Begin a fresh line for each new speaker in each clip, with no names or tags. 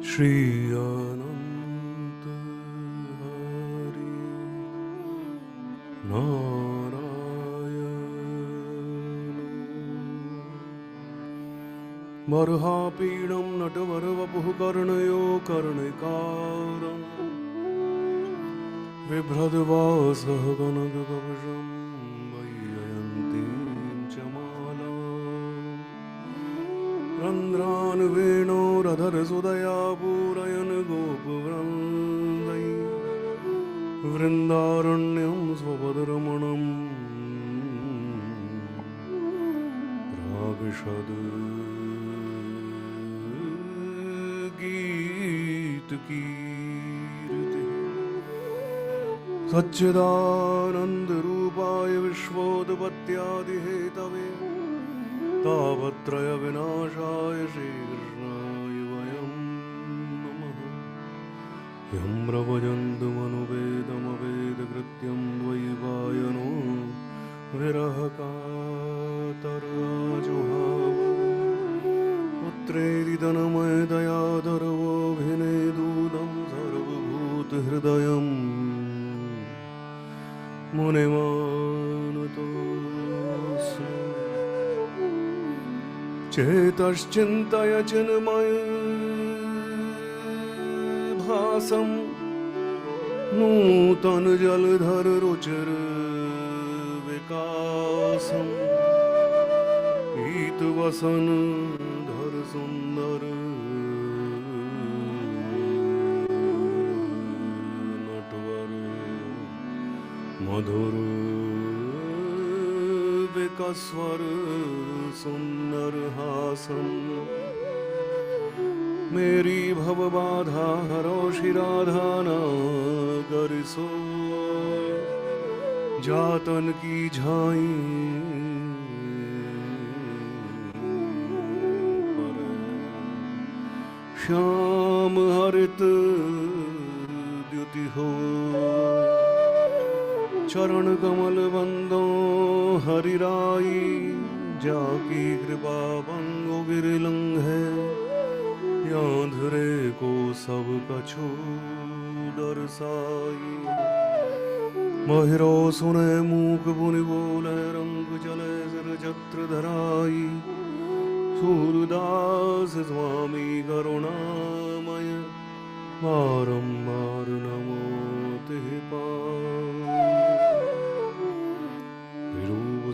Shri Ananta Hari Narayana Marhapidam Natavarvapuh Karnayo Karnikaram Vibhradvasah Ganagakavajam Vayayantim Chamalam Randran Veno Radhar Sudaya Purayan Gopuvrandai Vrindaranyam Svabhadramanam Pragashad Geet Kirti Satchidanand Rupaya Vishvodpatyadi Hetave Tavatraya Vinashaya Shri Krishnaya Vayam Namaha Yam Ravajantu Manuvedam Vedakrityam Dvaivayano Virahakatarrajuhava Putredi Dhanamaya Dayadaravo Bhinedudam Sarvabhuta Hridayam Munimanatosmi Chetaschintaya Chinmaya Bhasam Nutan Jaldhar Ruchir Vikasam Pitvasan Dhar Sundar Natvar Madhur Vikaswar Sundar Hasan Meri Bhav Badha Haro Shiradhana Kariso Jatan Ki Jhai Shyam Harit Dyuti Ho Charan Kamal Bando Hari Rai Jaki Kripa Bango Virilang Hai Yandhre Ko Sab Kachu Darsai Mahiro Sune Muk Buni Bole Rang Chale Sir Chakra Dharai Surdas Swami Karunamaya Maram Marunamo Tihipa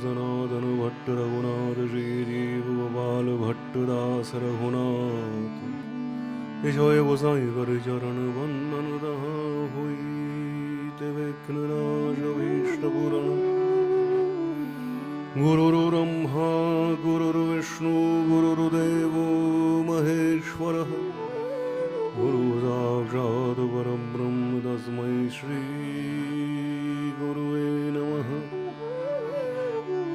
Sanatana Bhatt Raghunath Shri Jeev Gopal Bhatt Das Raghunath Ishoy Gosai Kar Charan Vandan Daha Hui Teve Knaraja Vishta Purana Guru Brahma Guru Vishnu Guru Devo Maheshwara Guru Sakshat Parabrahma Tasmai Shri Gurave Namaha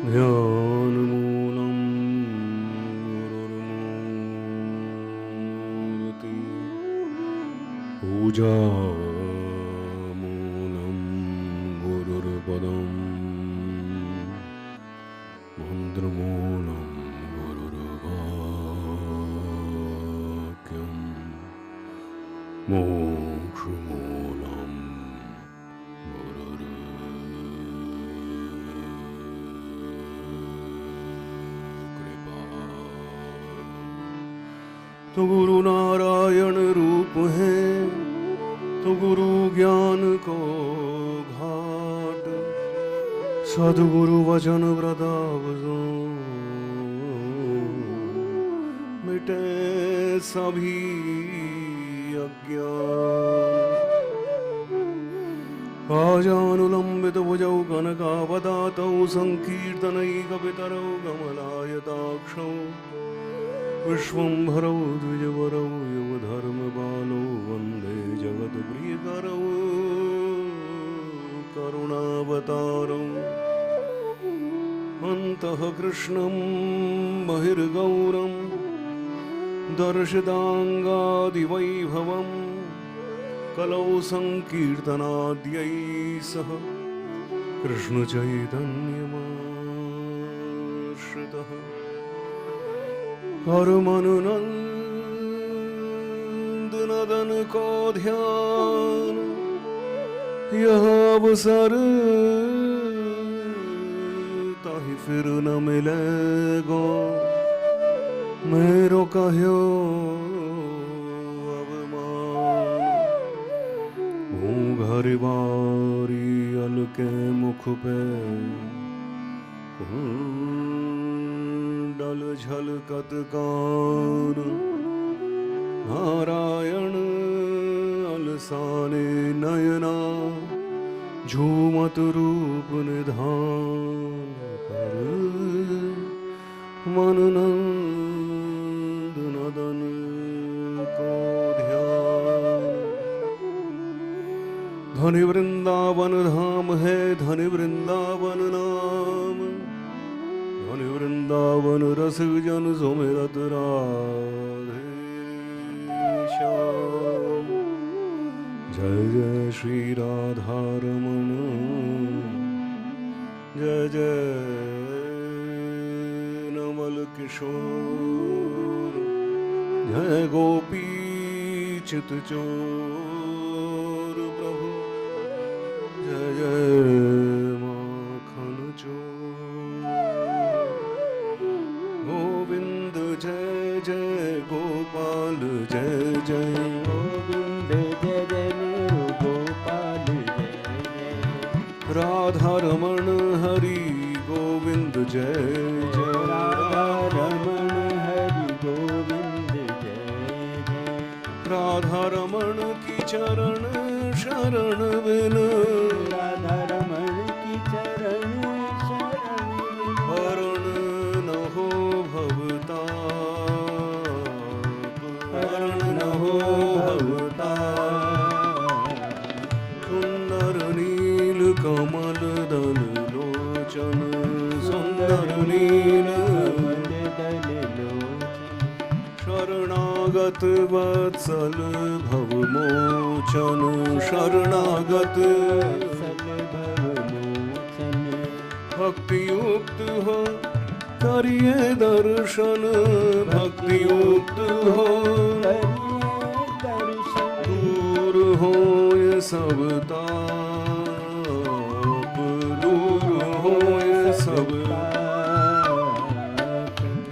Dhyanamoolam Gururmurti Pujamoolam Gururpadam Mandramoolam Gururvakyam Mokshamoolam तो गुरु नारायण रूप है तो गुरु ज्ञान को घाट सद्गुरु वचन वृदावजो मिटे सभी अज्ञान आजानुलंबित भुजौ कनकावदातौ संकीर्तनैकपितरौ कमलायताक्षौ विश्वंभरौ द्विजवरौ युवधर्मपालौ वन्दे जगत्प्रियकरौ करुणावतारौ अन्तः कृष्णं बहिर्गौरं दर्शिताङ्गादिवैभवं कलौ संकीर्तनाद्यै सह कृष्णचैतन्यमाश्रितः कर्मनुनन्दन नदन को ध्यान यह अवसर ताहि फिर न मिलेगो मेरो कहो अवमान घूंघर बारी अलके मुख पे डल झलकत कान नारायण अलसाने नयना झूमत रूप निधान पर मन नंद नदन को ध्यान। धनि वृंदावन धाम है धनि वृंदावन नाम धनि वृंदावन रस जन सुमिरत राधे श्याम। जय जय श्री राधा रमण जय जय नवल किशोर जय गोपी चित चोर प्रभु जय जय माखन चोर। गोविंद जय जय गोपाल जय जय
गोविंद जय जय गोपाल जय जय।
राधा रमण हरि गोविंद जय जय
राधा रमण हरि गोविंद जय जय।
राधा रमण की चरण शरण बिन
राधा रमण की चरण शरण
हरण न हो भवताप हरण न हो भवताप। सुंदर नील कमल दल लोचन सुंदर नील
दल लोचन।
शरणागत वत्सल भवमोचन शरणागत
सल भव मोचन।
भक्ति युक्त हो करिए दर्शन भक्ति युक्त हो
दर्शन।
दूर हो ये सब ताप दूर हो ये सब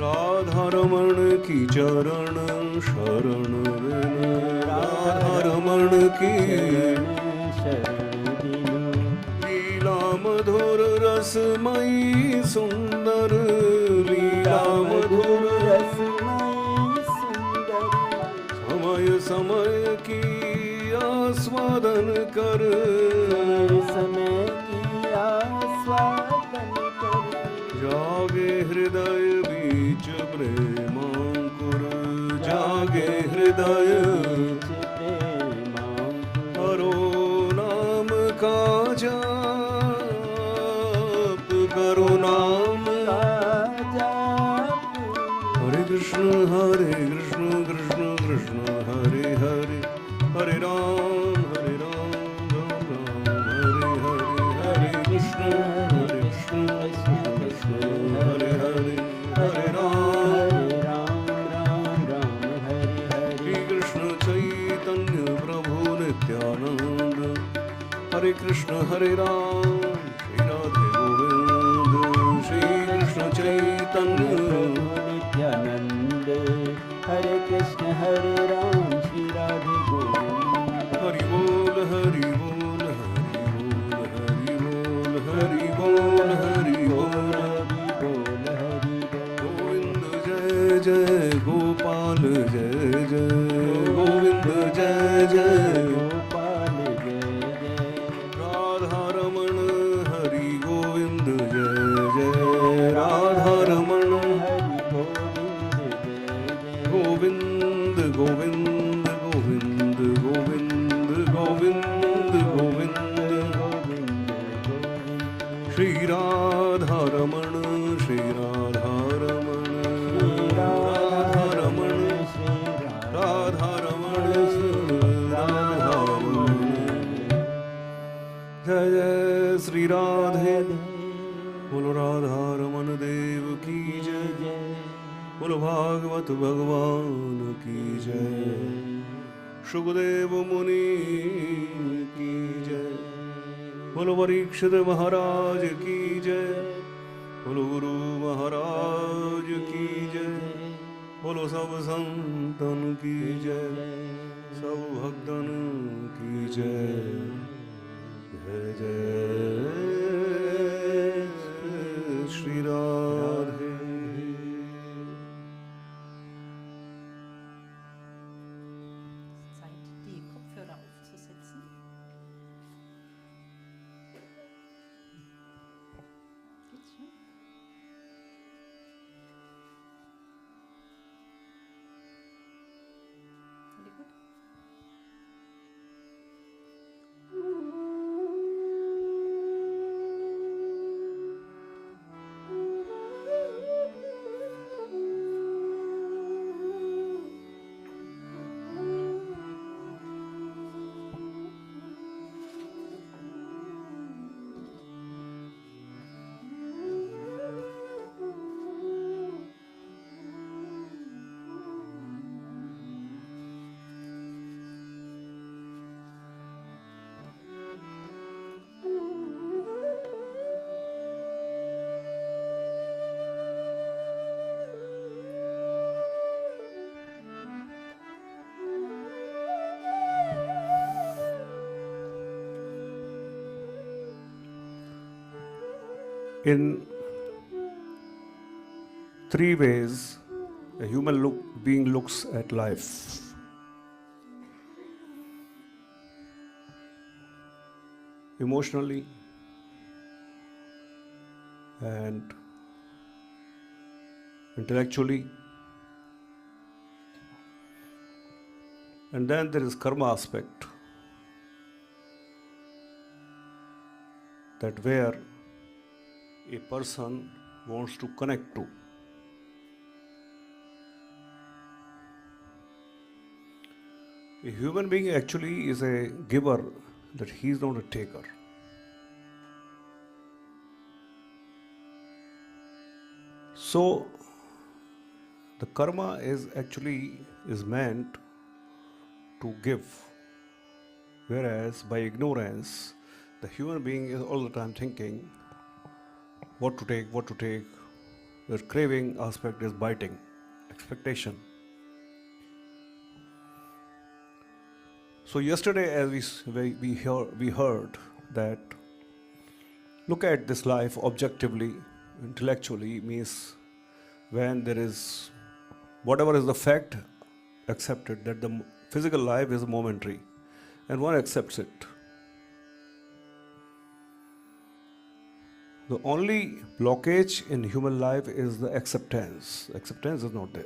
राधा रमण की चरण शरण बिन राधा रमण की लीला मधुर रसमयी सुंदर लीला मधुर
रसमयी सुंदर।
समय समय की आस्वादन कर
समय की आस्वादन कर।
जागे हृदय बीच प्रेमांकुर जागे हृदय हरो नाम का जाप करो नाम हरे कृष्ण कृष्ण कृष्ण हरे हरे हरे राम राम राम हरे हरे हरे कृष्ण हरे हरे हरे राम
राम हरे हरे।
श्री कृष्ण चैतन्य प्रभु नित्यानंद हरे कृष्ण हरे राम श्री राधे गोविंद श्री कृष्ण चैतन्य
नित्यानंद हरे कृष्ण हरे राम श्री राधे गोविंद।
हरि बोल हरि बोल हरि बोल हरि बोल हरि बोल हरि बोल
हरि बोल हरि
गोविंद जय जय गोपाल जय जय गोविंद जय जय
गोपाल जय जय।
राधा रमण हरि गोविंद जय जय राधा रमण
हरि गोविंद जय जय।
गोविंद गोविंद गोविंद गोविंद गोविंद गोविंद
गोविंद गोविंद।
श्री राधा रमण श्री राधा रमण राधा रमण राधा रमण राधा रमण। जय जय श्री राधे बोलो राधा रमण देव की जय बोलो भागवत भगवान की जय। सुखदेव मुनि की जय, बोलो परीक्षित महाराज की जय, बोलो गुरु महाराज की जय, बोलो सब संतन की जय, सब भक्तन की जय। जय जय Shri Radhe.
Zeit, die Kopfhörer aufzusetzen. Geht's schon? Alle gut?
In three ways, a human being looks at life. Emotionally and intellectually. And then there is karma aspect, that where a person wants to connect to. A human being actually is a giver, that he is not a taker. So the karma is meant to give, whereas by ignorance the human being is all the time thinking what to take. The craving aspect is biting, expectation. So yesterday, as we heard that look at this life objectively, intellectually, means when there is whatever is the fact accepted, that the physical life is momentary, and one accepts it. The only blockage in human life is the acceptance. Acceptance is not there.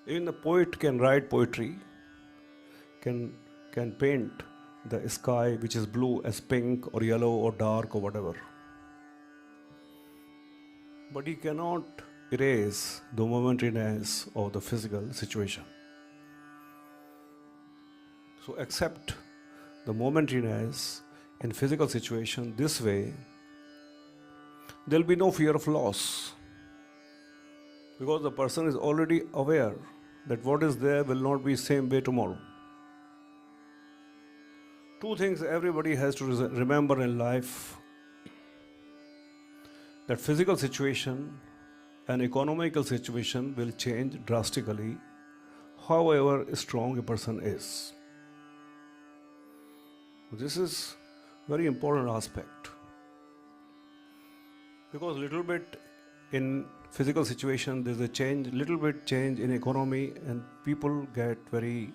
Even the poet can write poetry, can paint the sky which is blue as pink or yellow or dark or whatever. But he cannot erase the momentariness of the physical situation. So accept the momentariness in physical situation. This way, there will be no fear of loss, because the person is already aware that what is there will not be same way tomorrow. Two things everybody has to remember in life: that physical situation and economical situation will change drastically, however strong a person is. This is very important aspect, because little bit in physical situation there's a change, little bit change in economy, and people get very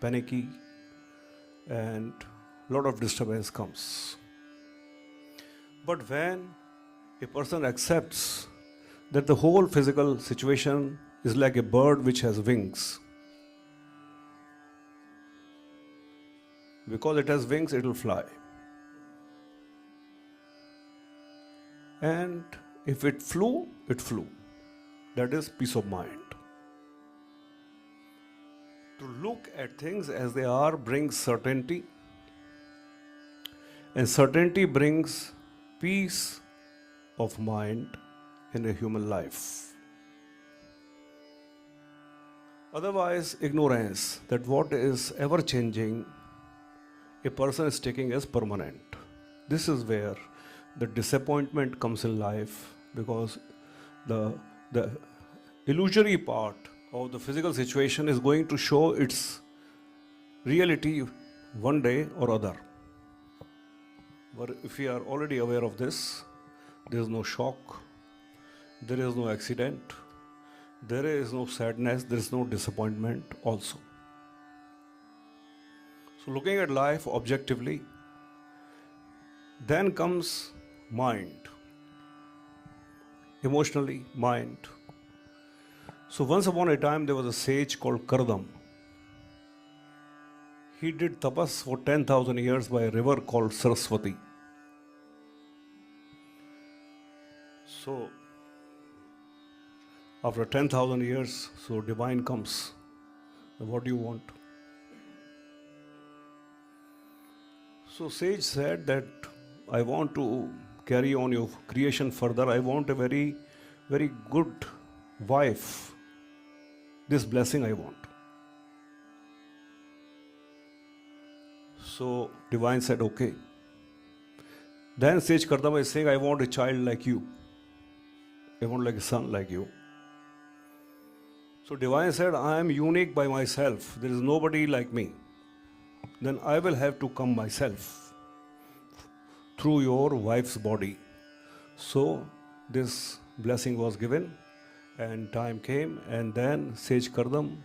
panicky and lot of disturbance comes. But when a person accepts that the whole physical situation is like a bird which has wings, because it has wings, it will fly. And if it flew, it flew. That is peace of mind. To look at things as they are brings certainty, and certainty brings peace of mind in a human life. Otherwise, ignorance that what is ever changing, a person is taking as permanent. This is where the disappointment comes in life, because the illusory part of the physical situation is going to show its reality one day or other. But if we are already aware of this, there is no shock, there is no accident, there is no sadness, there is no disappointment also. So looking at life objectively, then comes mind, emotionally mind. So once upon a time there was a sage called Kardam. He did tapas for 10,000 years by a river called Saraswati. So after 10,000 years, so divine comes. What do you want? So sage said that I want to carry on your creation further. I want a very, very good wife. This blessing I want. So divine said, okay. Then sage Kardama is saying, I want a child like you. I want like a son like you. So divine said, I am unique by myself. There is nobody like me. Then I will have to come myself through your wife's body. So this blessing was given and time came, and then sage Kardam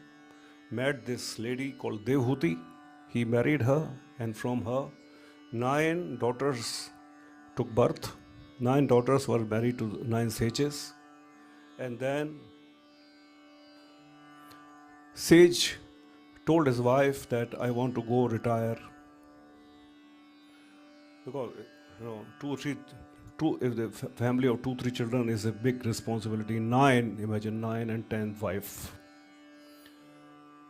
met this lady called Devhuti. He married her, and from her 9 daughters took birth. 9 daughters were married to 9 sages. And then sage told his wife that I want to go retire. Because if the family of 2-3 children is a big responsibility, 9, imagine 9 and 10 wife.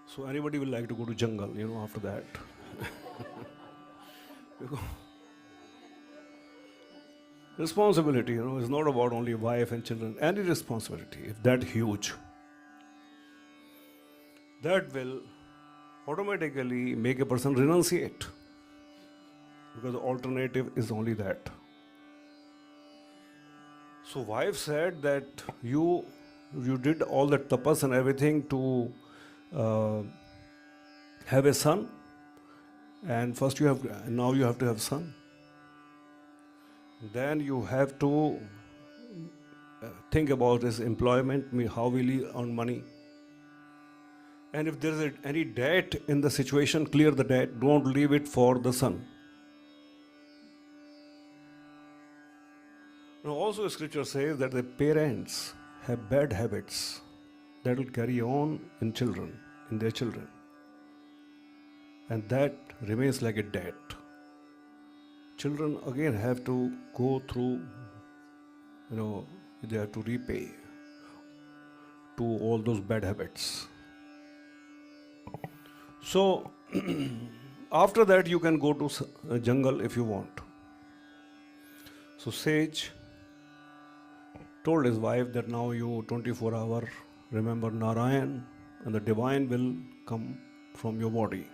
So anybody will like to go to jungle, after that. Responsibility, is not about only wife and children. Any responsibility, if that huge, that will automatically make a person renunciate. Because the alternative is only that. So wife said that you did all that tapas and everything to have a son, and first now you have to have son. Then you have to think about his employment, how will he earn money. And if there is any debt in the situation, clear the debt, don't leave it for the son. Now also scripture says that the parents have bad habits that will carry on in their children. And that remains like a debt. Children again have to go through, they have to repay to all those bad habits. So after that you can go to a jungle if you want. So sage told his wife that now you 24 hours remember Narayan, and the divine will come from your body.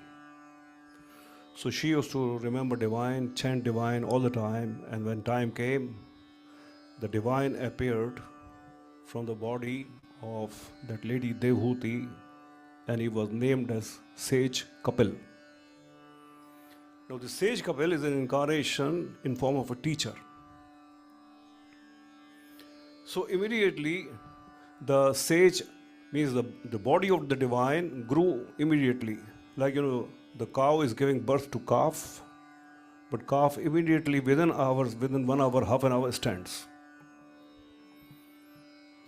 So she used to remember divine, chant divine all the time, and when time came, the divine appeared from the body of that lady Devhuti, and he was named as Sage Kapil. Now the Sage Kapil is an incarnation in form of a teacher. So immediately the sage, means the body of the divine grew immediately. Like the cow is giving birth to calf, but calf immediately within 1 hour, half an hour stands.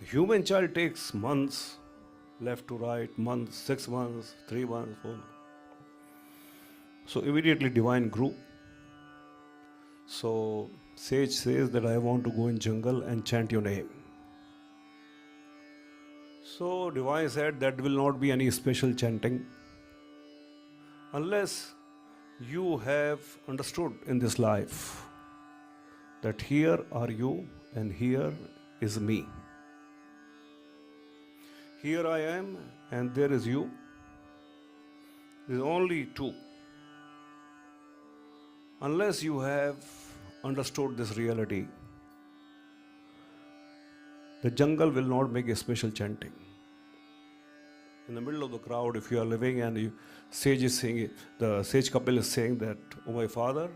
The human child takes months, left to right, months, 6 months, 3 months, 4 months. So immediately divine grew. So sage says that I want to go in jungle and chant your name. So divine said that will not be any special chanting unless you have understood in this life that here are you and here is me. Here I am and there is you. There is only two. Unless you have understood this reality, the jungle will not make a special chanting. In the middle of the crowd, if you are living and sage is saying, the sage couple is saying that, oh my father,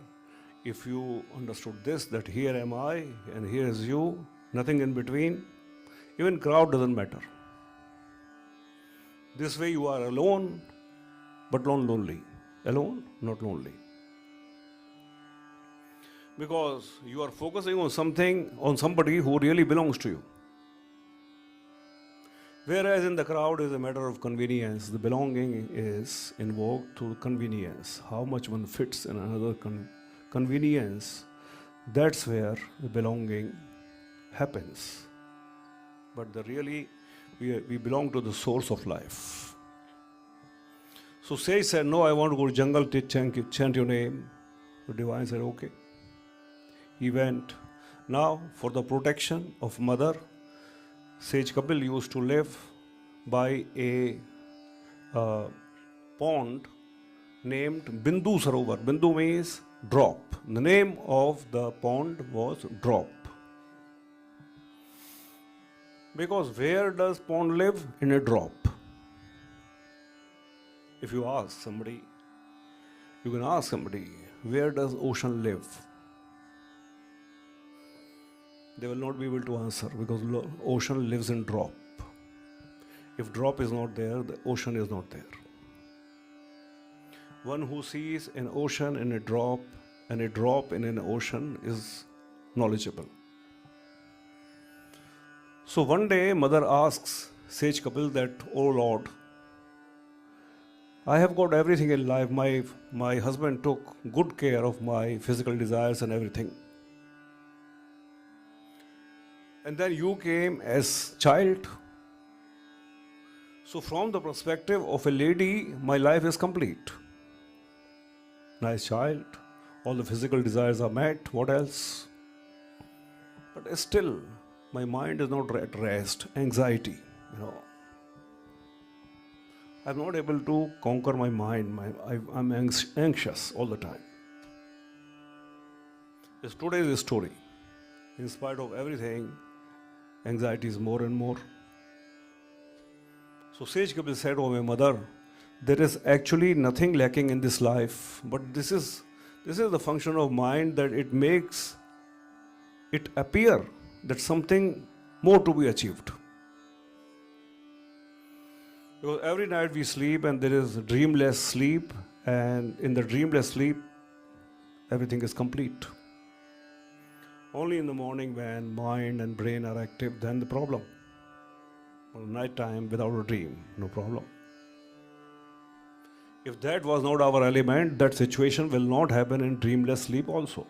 if you understood this, that here am I and here is you, nothing in between, even crowd doesn't matter. This way you are alone, but not lonely. Alone, not lonely. Because you are focusing on something, on somebody who really belongs to you. Whereas in the crowd is a matter of convenience. The belonging is invoked through convenience. How much one fits in another convenience, that's where the belonging happens. But we belong to the source of life. So sage said, no, I want to go to jungle to chant your name. The divine said, okay. He went. Now, for the protection of mother, Sage Kapil used to live by a pond named Bindu Sarovar. Bindu means drop. The name of the pond was Drop. Because where does pond live? In a drop. If you ask somebody, you can ask somebody, where does ocean live? They will not be able to answer because ocean lives in drop. If drop is not there, the ocean is not there. One who sees an ocean in a drop and a drop in an ocean is knowledgeable. So one day mother asks Sage Kapil that, oh Lord, I have got everything in life. My husband took good care of my physical desires and everything. And then you came as child. So from the perspective of a lady, my life is complete. Nice child, all the physical desires are met, what else? But still, my mind is not at rest, anxiety, I'm not able to conquer my mind, I'm anxious all the time. It's today's story. In spite of everything, anxiety is more and more. So Sage Kapil said, oh my mother, there is actually nothing lacking in this life, but this is the function of mind that it makes it appear that something more to be achieved. Because every night we sleep and there is dreamless sleep, and in the dreamless sleep, everything is complete. Only in the morning when mind and brain are active, then the problem. Or night time without a dream, no problem. If that was not our element, that situation will not happen in dreamless sleep also.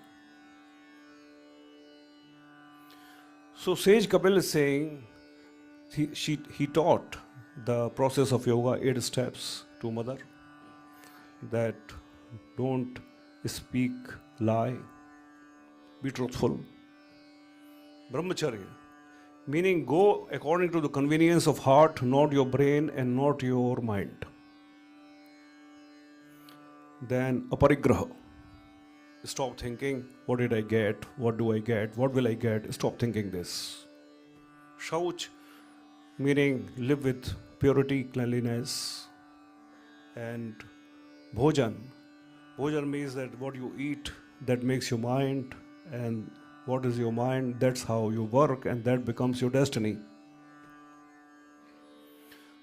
So Sage Kapil is saying, he taught the process of yoga, 8 steps to mother. That don't speak lie, be truthful. Brahmacharya, meaning go according to the convenience of heart, not your brain and not your mind. Then aparigraha, stop thinking, what did I get, what do I get, what will I get, stop thinking this. Shauch, meaning live with purity, cleanliness. And bhojan means that what you eat, that makes your mind, and what is your mind, that's how you work, and that becomes your destiny.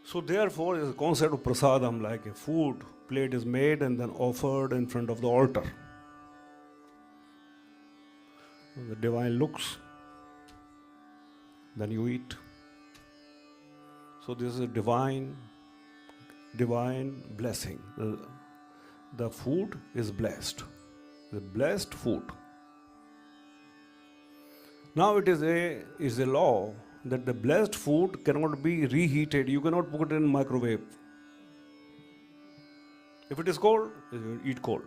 So therefore, is a concept of prasadam, like a food plate is made and then offered in front of the altar. The divine looks, then you eat. So this is a divine blessing. The food is blessed. The blessed food. Now it is a law that the blessed food cannot be reheated. You cannot put it in microwave. If it is cold, you eat cold.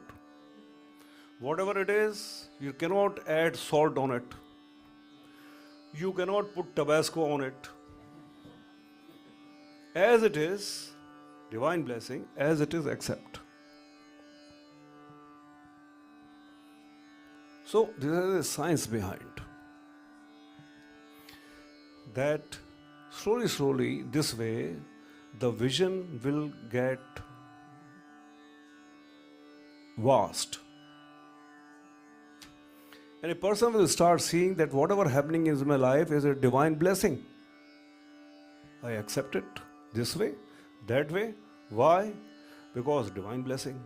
Whatever it is, you cannot add salt on it. You cannot put Tabasco on it. As it is, divine blessing, as it is, accept. So, there is a science behind that. Slowly, this way, the vision will get vast. And a person will start seeing that whatever happening in my life is a divine blessing. I accept it this way, that way. Why? Because divine blessing.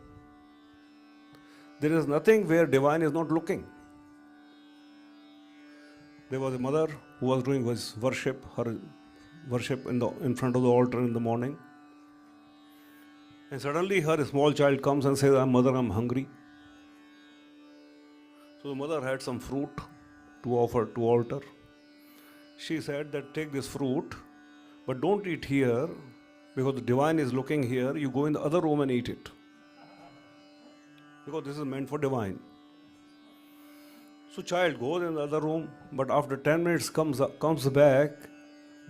There is nothing where divine is not looking. There was a mother who was doing his worship, her worship in front of the altar in the morning. And suddenly her small child comes and says, Mother, I'm hungry. So the mother had some fruit to offer to altar. She said that take this fruit, but don't eat here because the divine is looking here. You go in the other room and eat it. Because this is meant for divine. So child goes in the other room, but after 10 minutes comes back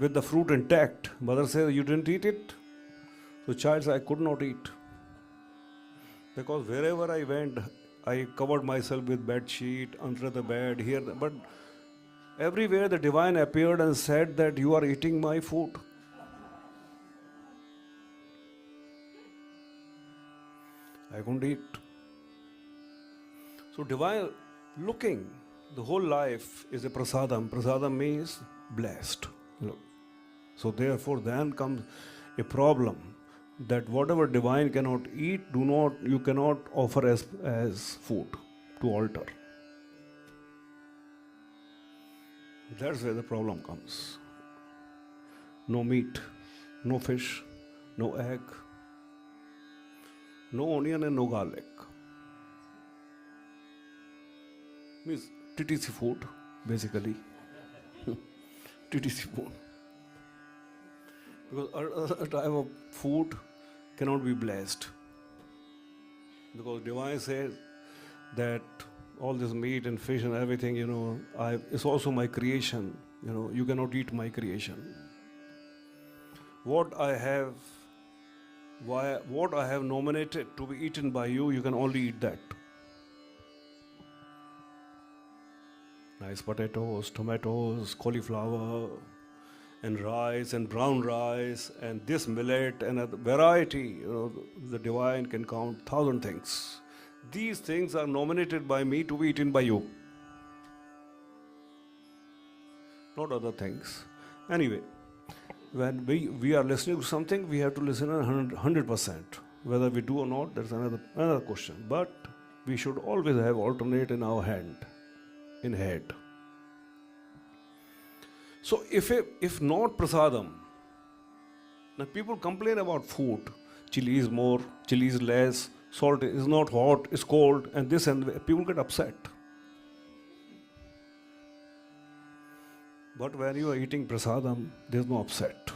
with the fruit intact. Mother says, you didn't eat it? So child says, I could not eat. Because wherever I went, I covered myself with bed sheet, under the bed, here. But everywhere the divine appeared and said that you are eating my food. I couldn't eat. So divine looking, the whole life is a prasadam. Prasadam means blessed. Look. So therefore then comes a problem that whatever divine cannot eat, you cannot offer as food to altar. That's where the problem comes. No meat, no fish, no egg, no onion and no garlic. Means TTC food, basically. TTC food. Because other type of food cannot be blessed. Because divine says that all this meat and fish and everything, it's also my creation. You cannot eat my creation. What I have nominated to be eaten by you, you can only eat that. Nice potatoes, tomatoes, cauliflower, and rice and brown rice and this millet and a variety. The divine can count 1,000 things. These things are nominated by me to be eaten by you. Not other things. Anyway, when we are listening to something, we have to listen 100%. Whether we do or not, that's another question. But we should always have alternate in our head. So if not prasadam, now people complain about food. Chili is more, chili is less, salt is not hot, it's cold, and this and people get upset. But when you are eating prasadam, there's no upset.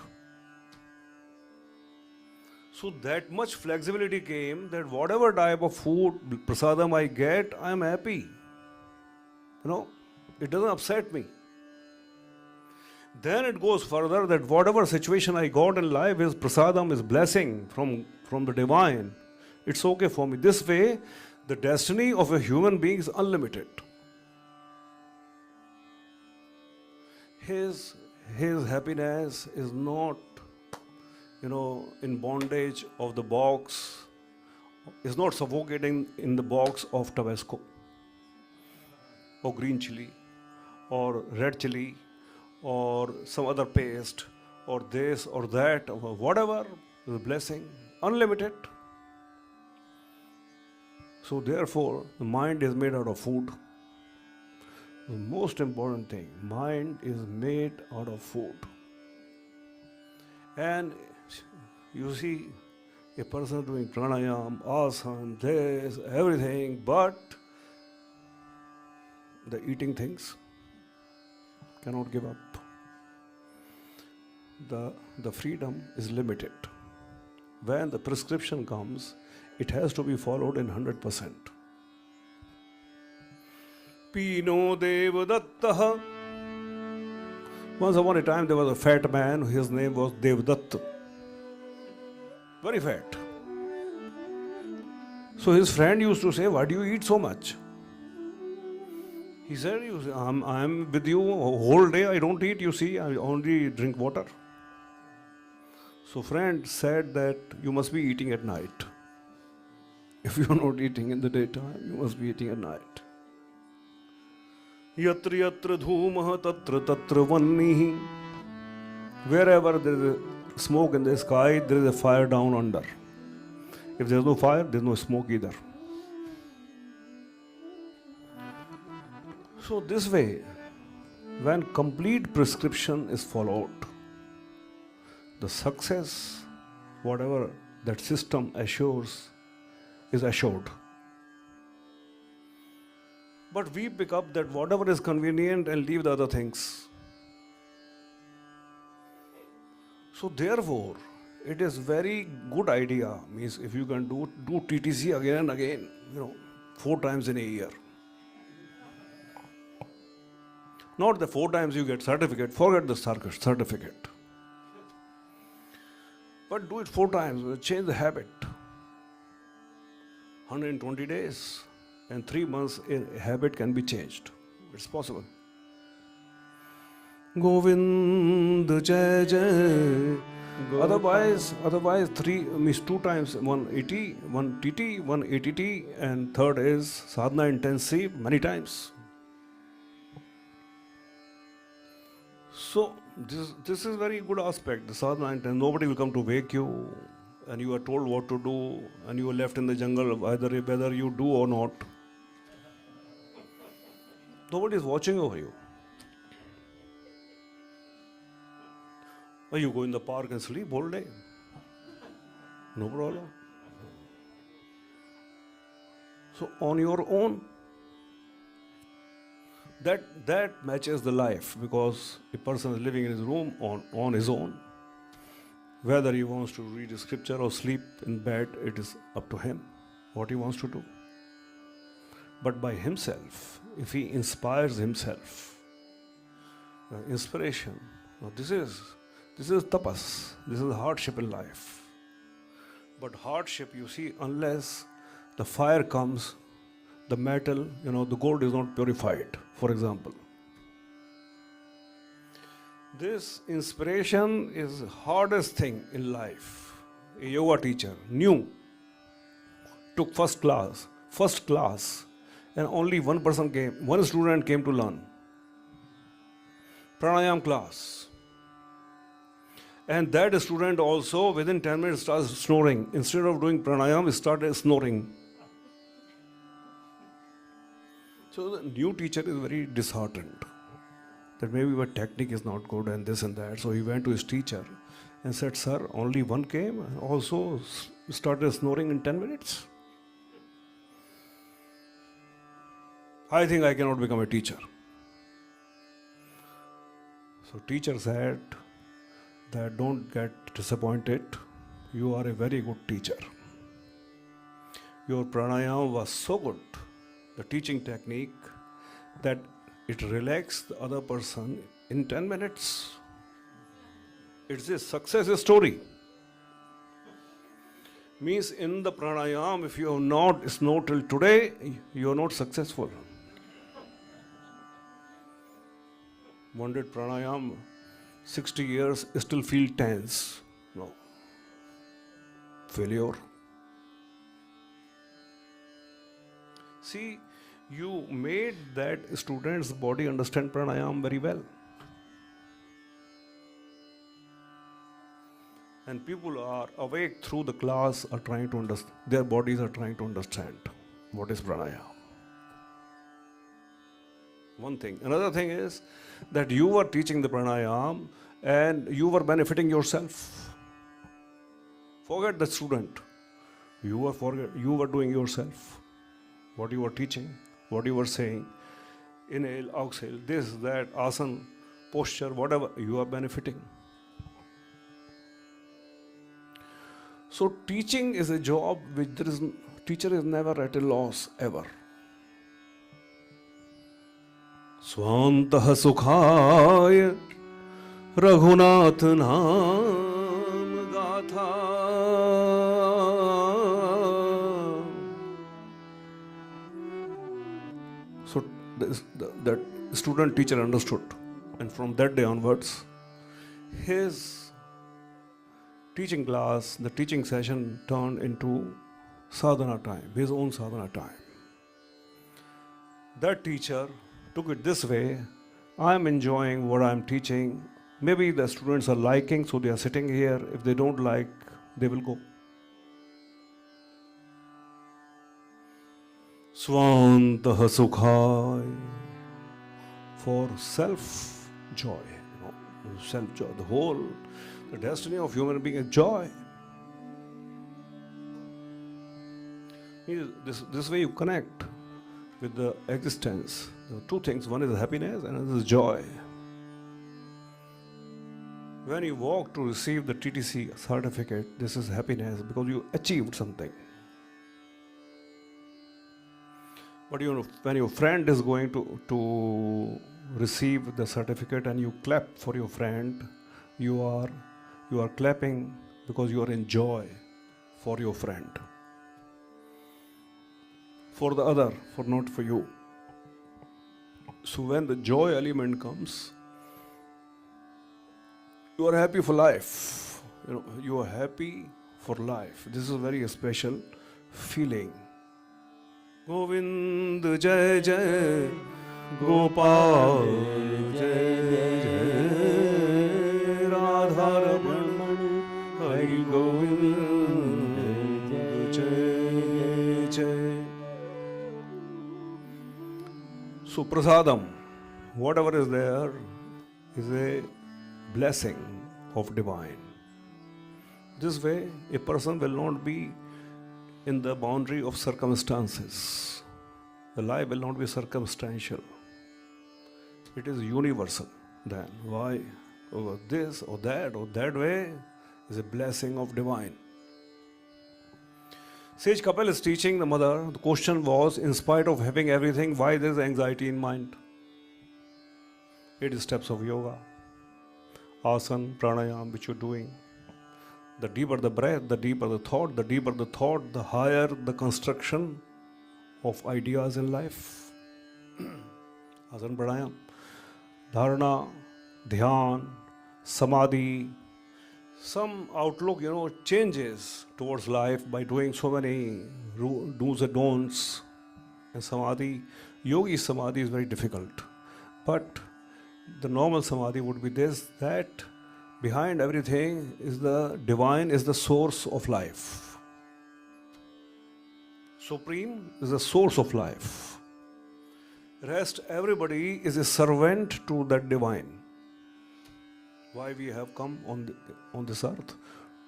So that much flexibility came that whatever type of food, prasadam I get, I am happy. It doesn't upset me. Then it goes further that whatever situation I got in life is prasadam, is blessing from the divine. It's okay for me. This way, the destiny of a human being is unlimited. His happiness is not, in bondage of the box, is not suffocating in the box of Tabasco, or green chili, or red chili, or some other paste, or this or that, or whatever, the blessing, unlimited. So therefore, the mind is made out of food. The most important thing, mind is made out of food. And you see a person doing pranayam, asana, this, everything, but the eating things cannot give up. The freedom is limited. When the prescription comes, it has to be followed in 100%. Pino Devadatta. Once upon a time there was a fat man, his name was Devadatta. very fat. So his friend used to say, why do you eat so much? He said, I'm with you whole day, I don't eat, you see, I only drink water. So friend said that you must be eating at night. If you are not eating in the daytime, you must be eating at night. Yatra yatra dhumah tatra tatra vannihi. Wherever there is a smoke in the sky, there is a fire down under. If there is no fire, there is no smoke either. So this way, when complete prescription is followed, the success, whatever that system assures, is assured. But we pick up that whatever is convenient and leave the other things. So therefore, it is very good idea, means if you can do TTC again and again, 4 times in a year. Not the 4 times you get certificate, forget the certificate. But do it 4 times, change the habit. 120 days and 3 months, a habit can be changed. It's possible. Govind Jai Jai. Otherwise 3 means 2 times, 180, 1 TT, 1 ATT, and third is sadhana intensive many times. So this is very good aspect, the sadhana intensive. Nobody will come to wake you, and you are told what to do, and you are left in the jungle whether you do or not. Nobody is watching over you. Or you go in the park and sleep all day. No problem. So on your own, that matches the life, because a person is living in his room on his own. Whether he wants to read scripture or sleep in bed, it is up to him, what he wants to do. But by himself, if he inspires himself, inspiration, this is tapas, this is hardship in life. But hardship, you see, unless the fire comes, the metal, the gold is not purified, for example. This inspiration is the hardest thing in life. A yoga teacher, new, took first class, and only one student came to learn. Pranayam class. And that student also within 10 minutes starts snoring. Instead of doing pranayam, he started snoring. So the new teacher is very disheartened that maybe my technique is not good and this and that. So he went to his teacher and said, sir, only one came and also started snoring in 10 minutes. I think I cannot become a teacher. So teacher said that don't get disappointed. You are a very good teacher. Your pranayama was so good, the teaching technique, that it relaxed the other person in 10 minutes. It's a success story. Means in the pranayama, if you have not snored till today, you are not successful. One did pranayama, 60 years, still feel tense. No. Failure. See, you made that student's body understand pranayama very well. And people are awake through the class, are trying to understand, their bodies are trying to understand what is pranayama. One thing. Another thing is that you were teaching the pranayama and you were benefiting yourself. Forget the student. You were doing yourself. What you were teaching, what you were saying, inhale, exhale, this, that, asana, posture, whatever, you are benefiting. So teaching is a job which teacher is never at a loss, ever. Swantah sukhaya Raghunath naam gatha that student teacher understood. And from that day onwards, his teaching class, the teaching session turned into sadhana time, his own sadhana time. That teacher took it this way: I am enjoying what I am teaching. Maybe the students are liking, so they are sitting here. If they don't like, they will go. Swantah Sukhai, for self joy, self joy. The destiny of human being is joy. This way you connect with the existence. There are two things: one is happiness, and another is joy. When you walk to receive the TTC certificate, this is happiness because you achieved something. But when your friend is going to receive the certificate and you clap for your friend, you are clapping because you are in joy for your friend. For the other, for not for you. So when the joy element comes, you are happy for life. You are happy for life. This is a very special feeling. Govind Jai Jai Gopal Jai Jai Radha Raman Hari Govind Jai Jai. So prasadam, whatever is there, is a blessing of divine. This way, a person will not be in the boundary of circumstances. The life will not be circumstantial. It is universal then. Why? Over this or that way is a blessing of divine. Sage Kapil is teaching the mother. The question was, in spite of having everything, why there is anxiety in mind? 8 steps of yoga. Asana, pranayam, which you're doing. The deeper the breath, the deeper the thought, the higher the construction of ideas in life. Asana, pranayam, dharana, dhyan, samadhi. Some outlook, changes towards life by doing so many do's and don'ts. And samadhi, yogi samadhi is very difficult. But the normal samadhi would be this, that behind everything is the divine, is the source of life. Supreme is the source of life. Rest, everybody is a servant to that divine. Why we have come on this earth?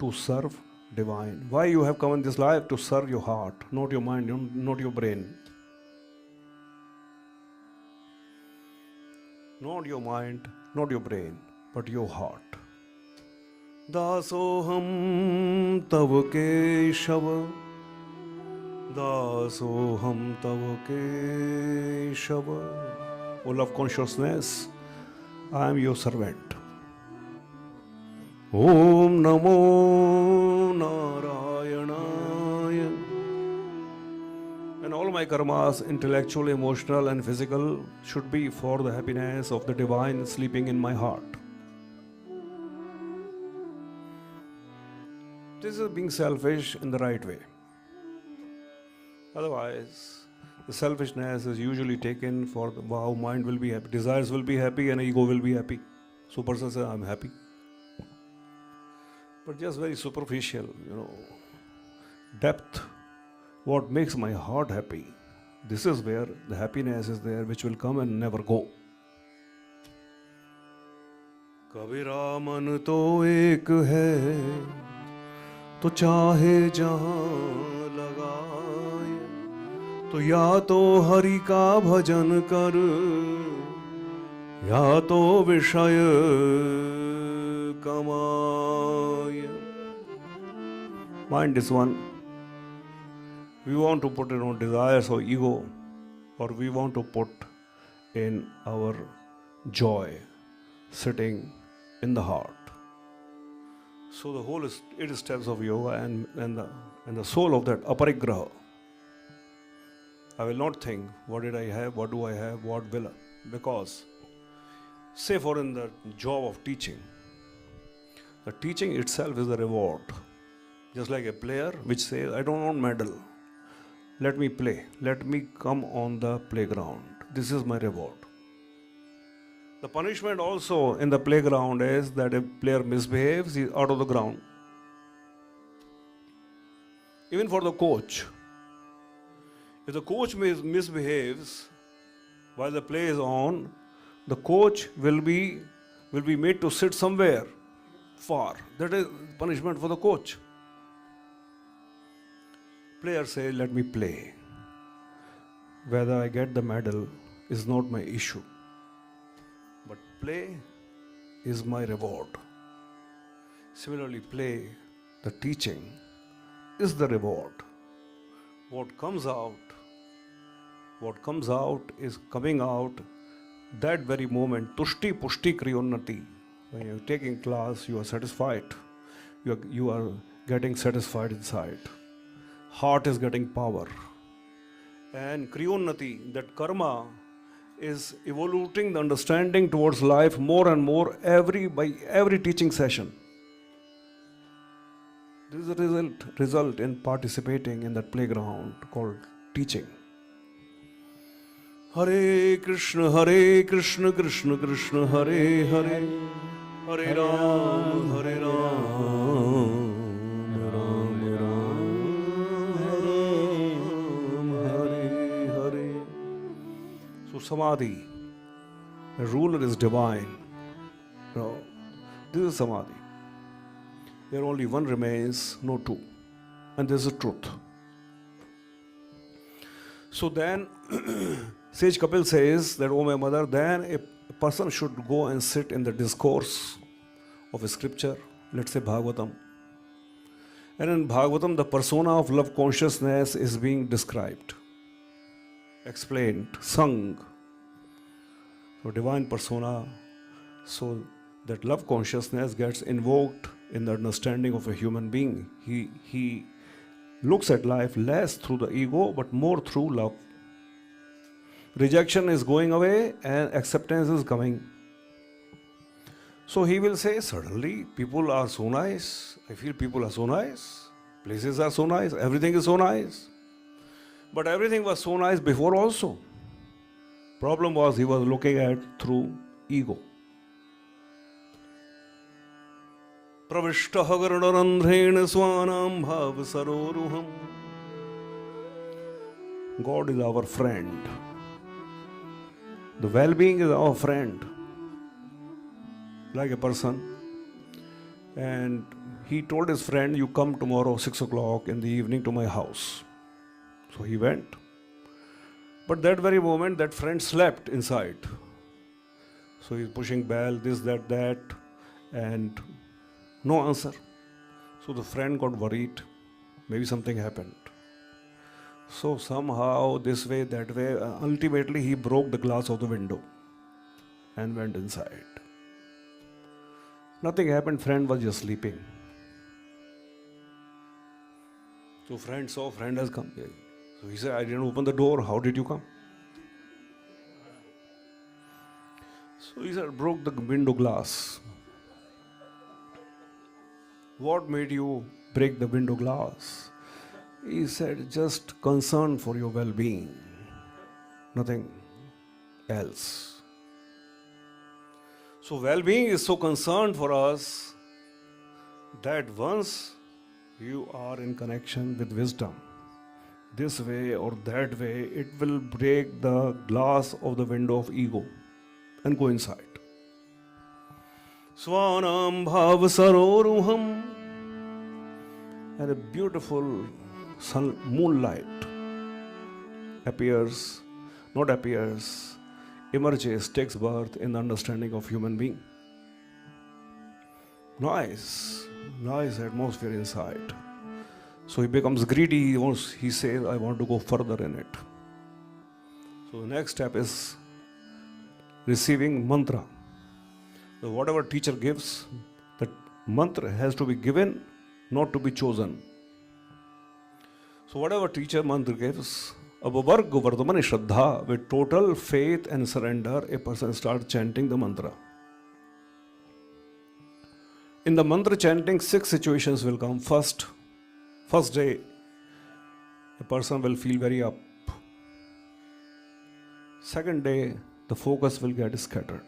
To serve divine. Why you have come in this life? To serve your heart, not your mind, not your brain. Not your mind, not your brain, but your heart. Dasoham tav keshava, dasoham tav keshava. O love consciousness, I am your servant. Om Namo Narayanaya. And all my karmas, intellectual, emotional and physical, should be for the happiness of the divine sleeping in my heart. This is being selfish in the right way. Otherwise, the selfishness is usually taken for how mind will be happy, desires will be happy and ego will be happy. So person says, I'm happy. But just very superficial, depth, what makes my heart happy. This is where the happiness is there, which will come and never go. Kabira man to ek hai, to chahe jahan lagaye, to ya to hari ka bhajan kar, ya to vishaya kamaya. Mind is one. We want to put in our desires or ego, or we want to put in our joy sitting in the heart. So the whole 8 steps of yoga and the soul of that aparigraha, I will not think, what did I have, what do I have, what will I? Because, say for in the job of teaching, the teaching itself is a reward. Just like a player which says, I don't want medal. Let me play. Let me come on the playground. This is my reward. The punishment also in the playground is that if player misbehaves, he is out of the ground. Even for the coach. If the coach misbehaves while the play is on, the coach will be made to sit somewhere far. That is punishment for the coach. Player says, let me play. Whether I get the medal is not my issue. But play is my reward. Similarly, play, the teaching, is the reward. What comes out is coming out that very moment. Tushti pushti kriyonnati. When you're taking class, you are satisfied. You are getting satisfied inside. Heart is getting power. And kriyonnati, that karma, is evolving the understanding towards life more and more by every teaching session. This is a result in participating in that playground called teaching. Hare Krishna, Krishna Krishna, Hare Hare, Hare Ram, Hare Ram, Ram Ram, Hare Hare. So Samadhi, the ruler is divine. No, this is Samadhi. Where only one remains, no two. And this is truth. So then, Sage Kapil says that, oh my mother, then a person should go and sit in the discourse of a scripture, let's say Bhagavatam. And in Bhagavatam, the persona of love consciousness is being described, explained, sung. So divine persona, so that love consciousness gets invoked in the understanding of a human being. He looks at life less through the ego, but more through love. Rejection is going away and acceptance is coming. So he will say, suddenly people are so nice. I feel people are so nice. Places are so nice. Everything is so nice. But everything was so nice before also. Problem was he was looking at through ego. Pravishtaha gardanarandhrena swanam bhav saroruham. God is our friend. The well-being is our friend. Like a person. And he told his friend, you come tomorrow 6 o'clock in the evening to my house. So he went. But that very moment, that friend slept inside. So he's pushing bell, this, that, and no answer. So the friend got worried. Maybe something happened. So somehow, this way, that way, ultimately he broke the glass of the window and went inside. Nothing happened, friend was just sleeping. So friend saw, friend has come. So he said, I didn't open the door, how did you come? So he said, broke the window glass. What made you break the window glass? He said, just concern for your well-being, nothing else. So well-being is so concerned for us that once you are in connection with wisdom, this way or that way, it will break the glass of the window of ego and go inside. Swanam bhav saroruham. And a beautiful moonlight emerges, takes birth in the understanding of human being. Nice atmosphere inside. So he becomes greedy, he says, I want to go further in it. So the next step is receiving mantra. So whatever teacher gives, that mantra has to be given, not to be chosen. So whatever teacher mantra gives, Abavarga Vardhamani Shraddha, with total faith and surrender, a person starts chanting the mantra. In the mantra chanting, 6 situations will come. First day, a person will feel very up. Second day, the focus will get scattered.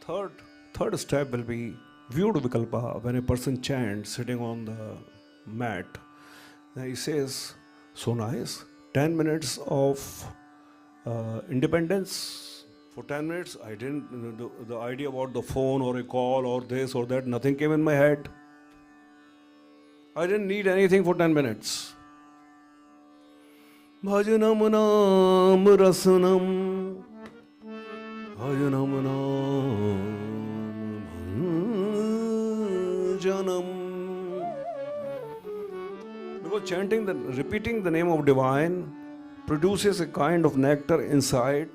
Third step will be viewed vikalpa, when a person chants sitting on the mat. Then he says, so nice, 10 minutes of independence. For 10 minutes, I didn't, the idea about the phone or a call or this or that, nothing came in my head. I didn't need anything for 10 minutes. Bhajanam nam rasanam, bhajanam nam bhajanam. Because chanting, repeating the name of divine produces a kind of nectar inside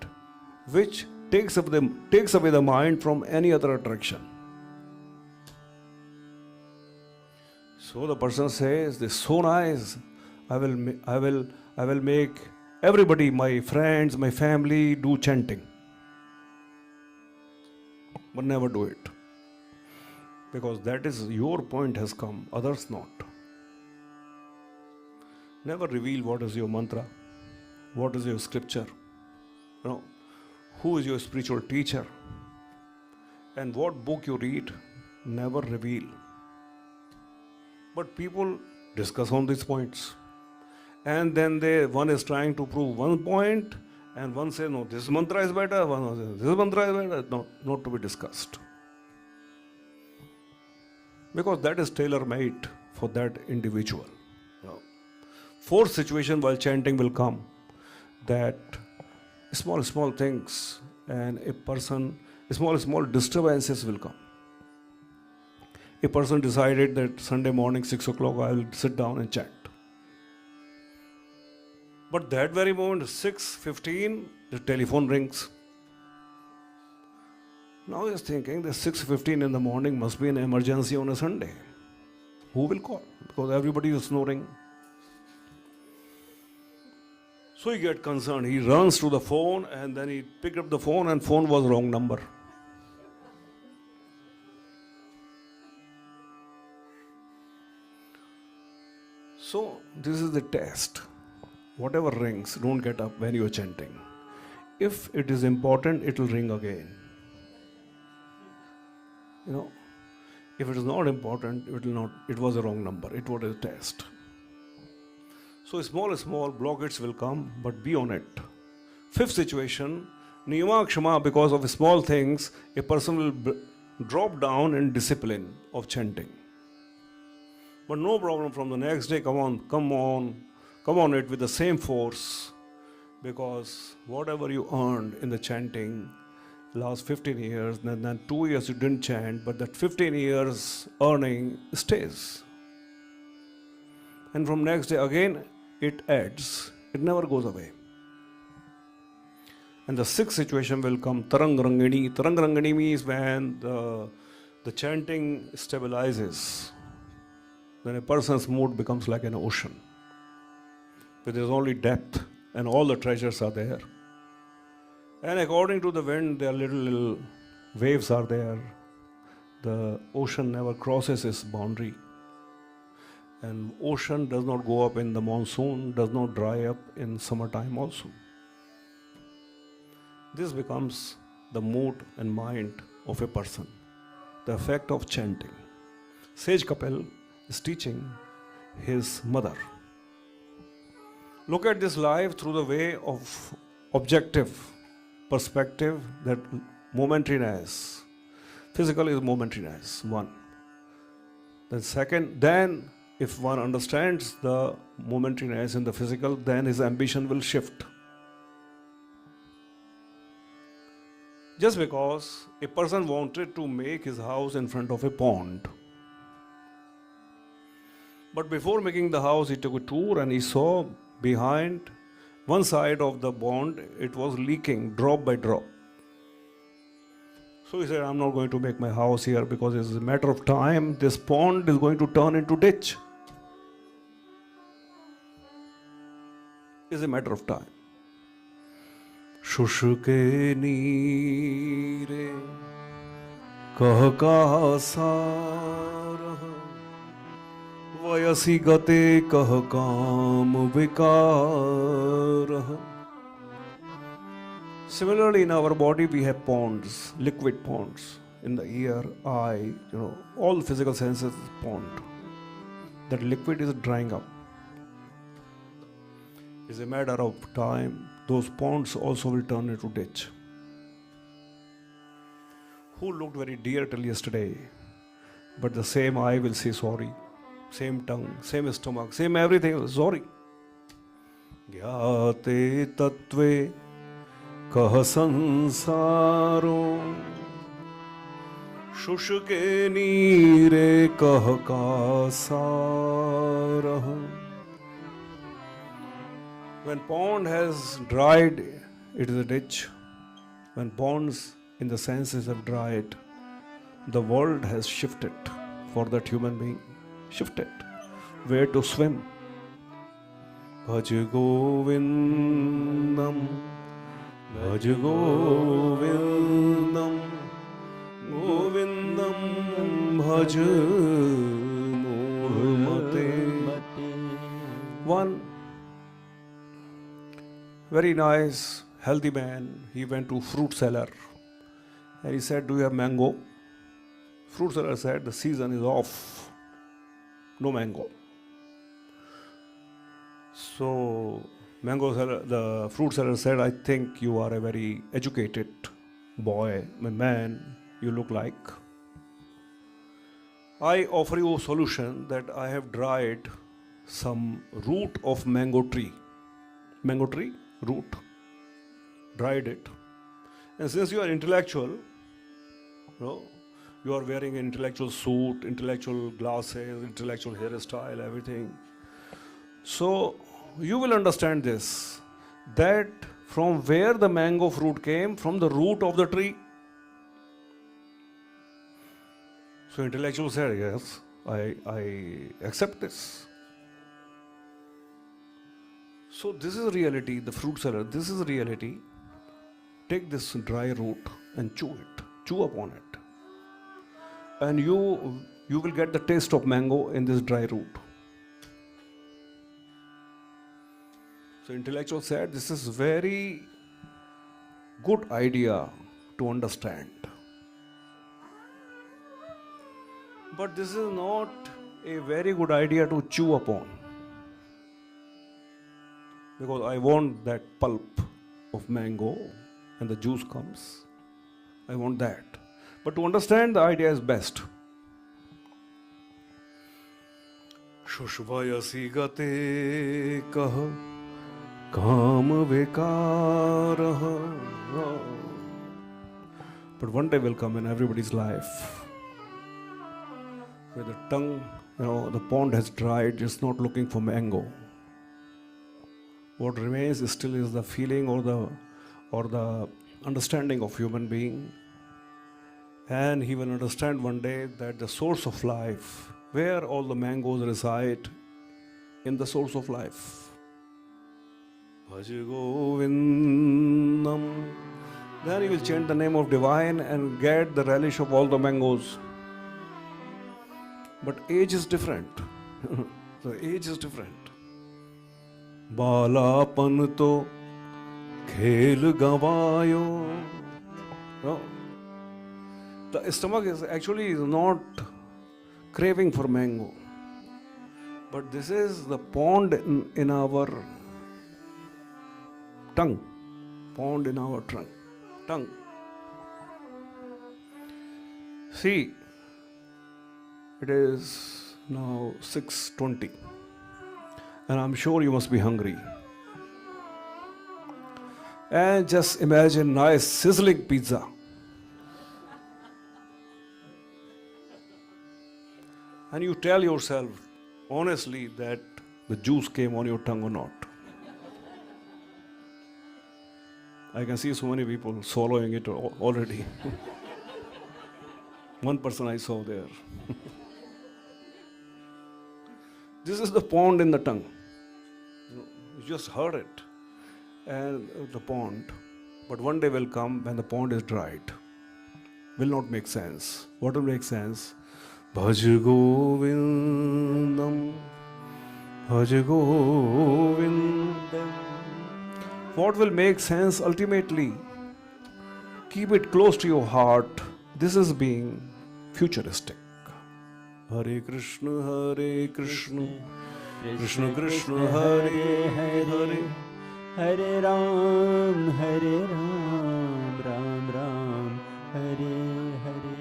which takes away the mind from any other attraction. So the person says, "This is so nice. I will make everybody, my friends, my family, do chanting." But never do it, because that is your point has come, others not. Never reveal what is your mantra, what is your scripture, who is your spiritual teacher, and what book you read. Never reveal. But people discuss on these points, and then one is trying to prove one point, and one says, no, this mantra is better, one says, this mantra is better. No, not to be discussed, because that is tailor-made for that individual. Fourth situation while chanting will come, that small things and small disturbances will come. A person decided that Sunday morning 6 o'clock I will sit down and chant. But that very moment, 6:15, the telephone rings. Now he is thinking that 6:15 in the morning must be an emergency on a Sunday. Who will call? Because everybody is snoring. So he gets concerned. He runs to the phone, and then he picked up the phone, and phone was wrong number. So this is the test. Whatever rings, don't get up when you are chanting. If it is important, it will ring again. If it is not important, it will not. It was a wrong number. It was a test. So small blockades will come, but be on it. Fifth situation, niyama kshama, because of small things, a person will drop down in discipline of chanting. But no problem, from the next day, come on it with the same force, because whatever you earned in the chanting last 15 years, then 2 years you didn't chant, but that 15 years earning stays. And from next day again, it adds, it never goes away. And the sixth situation will come, tarang rangini. Tarang rangini means when the chanting stabilizes, then a person's mood becomes like an ocean, where there is only depth and all the treasures are there. And according to the wind, there are little waves are there. The ocean never crosses its boundary. And ocean does not go up in the monsoon, does not dry up in summertime also. This becomes the mood and mind of a person, the effect of chanting. Sage Kapil is teaching his mother. Look at this life through the way of objective perspective, that momentariness. Physical is momentariness, one. Then second, if one understands the momentariness in the physical, then his ambition will shift. Just because a person wanted to make his house in front of a pond, but before making the house, he took a tour and he saw behind one side of the pond, it was leaking drop by drop. So he said, I'm not going to make my house here, because it's a matter of time, this pond is going to turn into ditch. is a matter of time. Shushke neere kah ka sarah vayasi gate kah kam vikarah. Similarly, in our body we have ponds, liquid ponds. In the ear, eye, all physical senses is pond. That liquid is drying up. It's a matter of time. Those ponds also will turn into ditch. Who looked very dear till yesterday, but the same eye will say sorry, same tongue, same stomach, same everything, sorry. Gyate tatve kah sansaro shushke neere kah ka sarah. When pond has dried, it is a ditch. When ponds in the senses have dried, the world has shifted for that human being. Shifted. Where to swim? Bhaj Govindam, Bhaj Govindam, Govindam Bhaj Murmate. One very nice, healthy man, he went to fruit seller and he said, do you have mango? Fruit seller said, the season is off, no mango. So the fruit seller said, I think you are a very educated boy, a man, you look like. I offer you a solution that I have dried some root of mango tree. Mango tree? Root, dried it, and since you are intellectual, you are wearing an intellectual suit, intellectual glasses, intellectual hairstyle, everything, so you will understand this, that from where the mango fruit came, from the root of the tree. So intellectual said, yes, I accept this. So this is reality, the fruit seller, this is reality. Take this dry root and chew upon it. And you will get the taste of mango in this dry root. So intellectual said, this is very good idea to understand. But this is not a very good idea to chew upon. Because I want that pulp of mango and the juice comes. I want that. But to understand, the idea is best. Shushvayasi gate kah kam vikarah. But one day will come in everybody's life where the tongue, the pond has dried, it's not looking for mango. What remains still is the feeling or the understanding of human being. And he will understand one day that the source of life, where all the mangoes reside, in the source of life. Bhaj Govindam. Then he will chant the name of divine and get the relish of all the mangoes. But age is different. The age is different. बालापन तो खेल गवायो. No. The stomach is actually not craving for mango, but this is the pond in our tongue. Pond in our tongue. See, it is now 6:20. And I'm sure you must be hungry. And just imagine nice sizzling pizza. And you tell yourself honestly that the juice came on your tongue or not. I can see so many people swallowing it already. One person I saw there. This is the pond in the tongue. You just heard it. And the pond. But one day will come when the pond is dried. Will not make sense. What will make sense? Bhaj Govindam. Bhaj Govindam. What will make sense ultimately? Keep it close to your heart. This is being futuristic. Hare Krishna, Hare Krishna, Krishna Krishna, Hare Hare,
Hare Ram, Ram Ram, Hare Hare.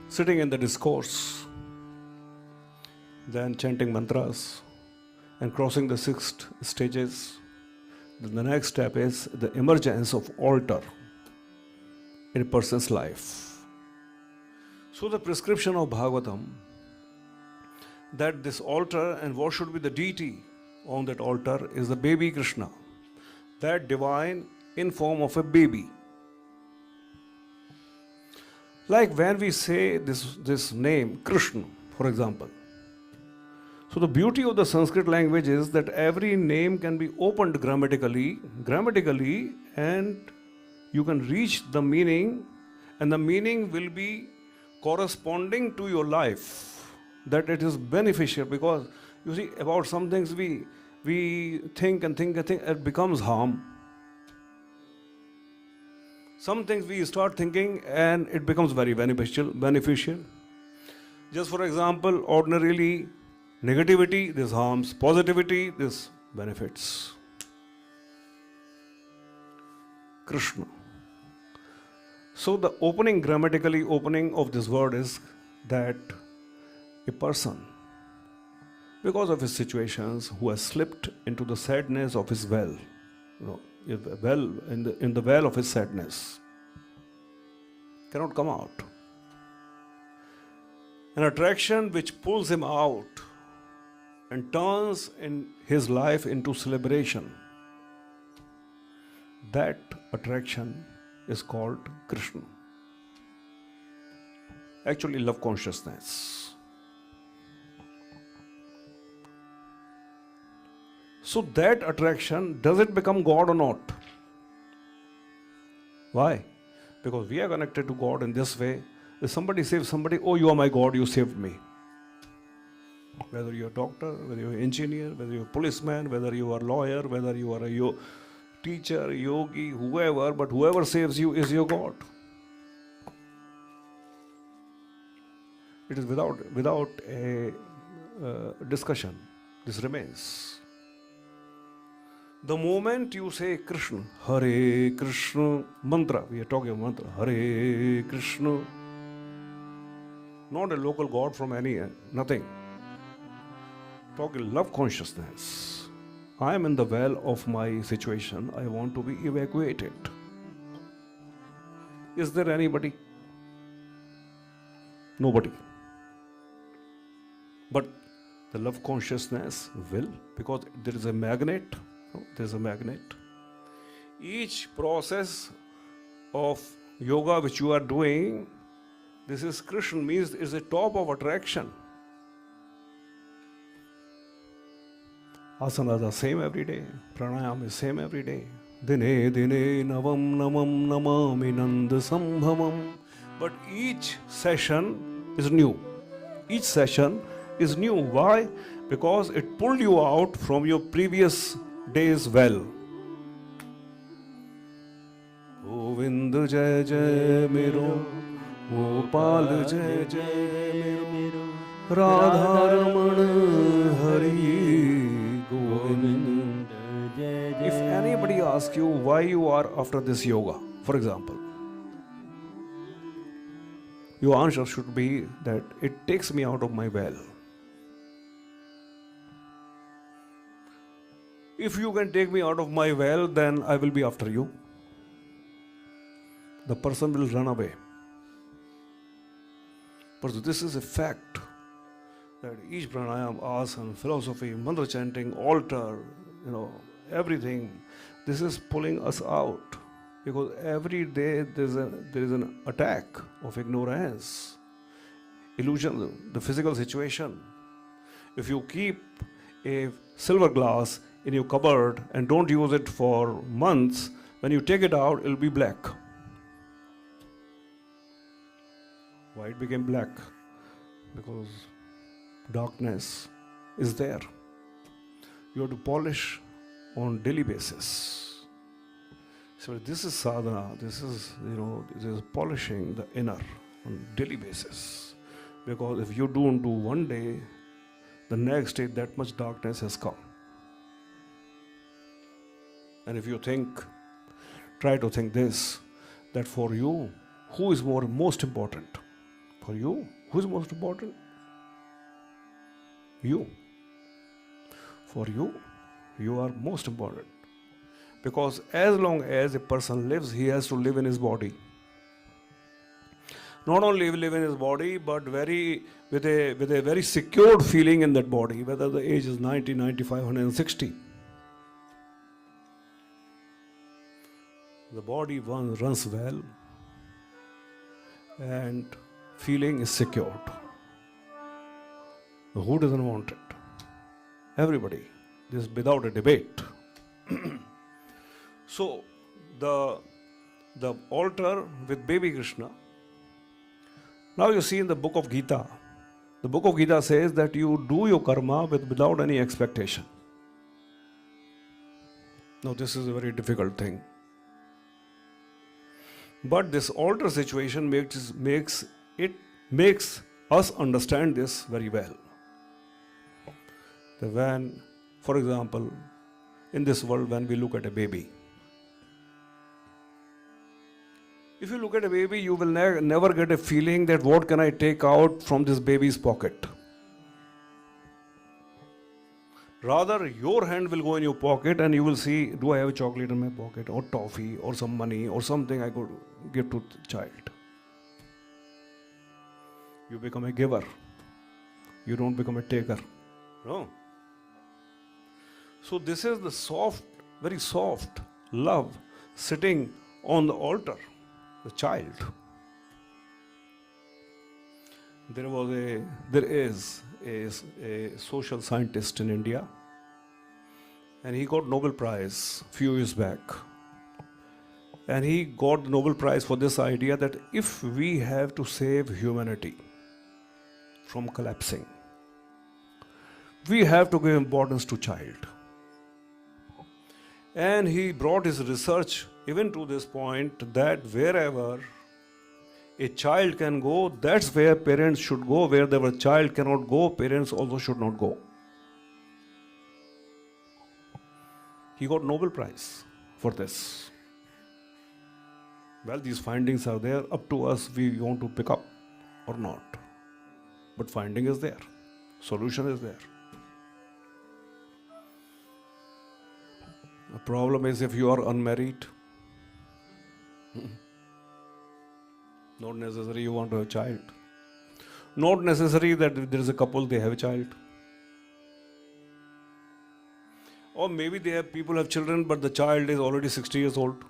Sitting in the discourse, then chanting mantras and crossing the 6 stages. Then the next step is the emergence of altar in a person's life. So the prescription of Bhagavatam, that this altar and what should be the deity on that altar is the baby Krishna, that divine in form of a baby. Like when we say this name, Krishna, for example. So the beauty of the Sanskrit language is that every name can be opened grammatically, and you can reach the meaning, and the meaning will be corresponding to your life, that it is beneficial. Because you see, about some things we think, it becomes harm. Some things we start thinking and it becomes very beneficial. Just for example, ordinarily, negativity, this harms. Positivity, this benefits. Krishna. So the grammatically opening of this word is that a person, because of his situations, who has slipped into the sadness of his well, in the well of his sadness, cannot come out. An attraction which pulls him out and turns in his life into celebration. That attraction is called Krishna. Actually, love consciousness. So that attraction, does it become God or not? Why? Because we are connected to God in this way. If somebody saves somebody, oh, you are my God, you saved me. Whether you're a doctor, whether you're an engineer, whether you're a policeman, whether you are a lawyer, whether you are a teacher, yogi, whoever, but whoever saves you is your God. It is without a discussion. This remains. The moment you say Krishna, Hare Krishna, mantra, we are talking about mantra, Hare Krishna, not a local God from nothing. Talking love consciousness. I am in the well of my situation. I want to be evacuated. Is there anybody? Nobody. But the love consciousness will, because there is a magnet. There is a magnet. Each process of yoga which you are doing, this is Krishna, means is a top of attraction. Asanas are same every day. Pranayam is same every day. Dine dine navam namam namami nanda sambhavam. But each session is new. Each session is new. Why? Because it pulled you out from your previous day's well. Govind jai jai mero, Gopal jai jai mero, Radharamana Hari Govind. If anybody asks you why you are after this yoga, for example, your answer should be that it takes me out of my well. If you can take me out of my well, then I will be after you. The person will run away. But this is a fact that each pranayam, asana, philosophy, mantra chanting, altar, everything, this is pulling us out. Because every day there is an attack of ignorance, illusion, the physical situation. If you keep a silver glass in your cupboard and don't use it for months, when you take it out, it will be black. Why it became black? Because darkness is there. You have to polish on daily basis. So this is sadhana, this is polishing the inner on daily basis. Because if you don't do one day, the next day that much darkness has come. And if you try to think this, that for you, who is most important? For you, who is most important? You. For you, you are most important. Because as long as a person lives, he has to live in his body. Not only live in his body, but with a very secured feeling in that body, whether the age is 90, 95, 160. The body runs well and feeling is secured. Who doesn't want it? Everybody. This is without a debate. So, the altar with baby Krishna. Now you see in the book of Gita. The book of Gita says that you do your karma without any expectation. Now this is a very difficult thing. But this altar situation makes us understand this very well. That when, for example, in this world, when we look at a baby, if you look at a baby, you will never get a feeling that what can I take out from this baby's pocket. Rather, your hand will go in your pocket and you will see, do I have a chocolate in my pocket, or toffee, or some money, or something I could give to the child. You become a giver. You don't become a taker. No. So this is the soft, very soft love sitting on the altar, the child. There is a social scientist in India, and he got Nobel Prize a few years back. And he got the Nobel Prize for this idea that if we have to save humanity from collapsing, we have to give importance to child. And he brought his research even to this point that wherever a child can go, that's where parents should go. Where the child cannot go, parents also should not go. He got Nobel Prize for this. Well, these findings are there. Up to us, we want to pick up or not. But finding is there. Solution is there. The problem is if you are unmarried, not necessary you want to have a child. Not necessary that if there is a couple, they have a child. Or maybe people have children, but the child is already 60 years old.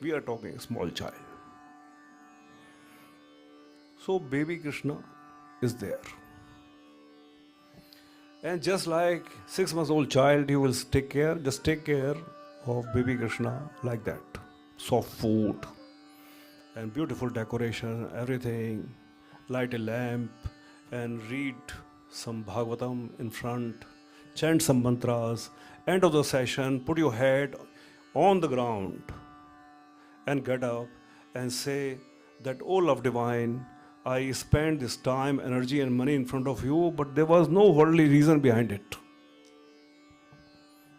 We are talking a small child. So baby Krishna is there. And just like 6 months old child, you will just take care of baby Krishna like that. Soft food and beautiful decoration, everything. Light a lamp and read some Bhagavatam in front. Chant some mantras. End of the session, put your head on the ground and get up and say that, "Oh love divine, I spent this time, energy and money in front of you, but there was no worldly reason behind it.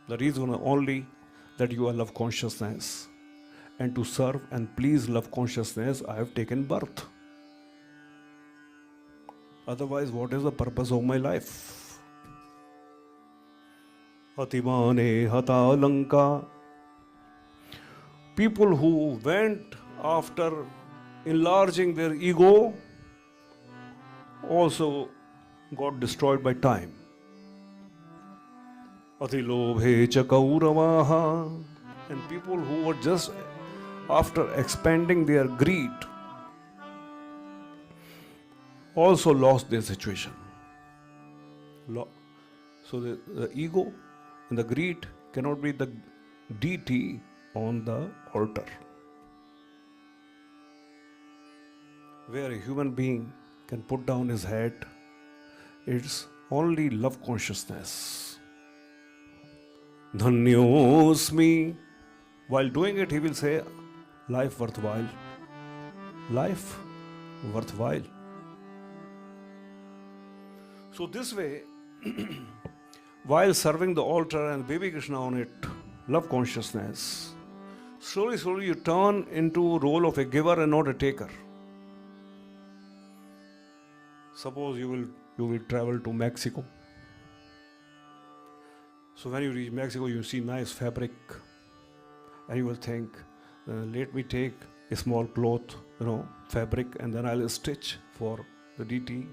The reason only that you are love consciousness. And to serve and please love consciousness, I have taken birth. Otherwise, what is the purpose of my life?" Atimane hata lanka. People who went after enlarging their ego also got destroyed by time. Atilobhe chakauravaha. And people who were just after expanding their greed also lost their situation. So the ego and the greed cannot be the deity on the altar. Where a human being can put down his head, it's only love consciousness. Dhanyosmi. While doing it, he will say, life worthwhile. Life worthwhile. So this way, while serving the altar and baby Krishna on it, love consciousness, slowly you turn into role of a giver and not a taker. Suppose you will travel to Mexico. So when you reach Mexico, you see nice fabric, and you will think, let me take a small cloth, fabric, and then I'll stitch for the deity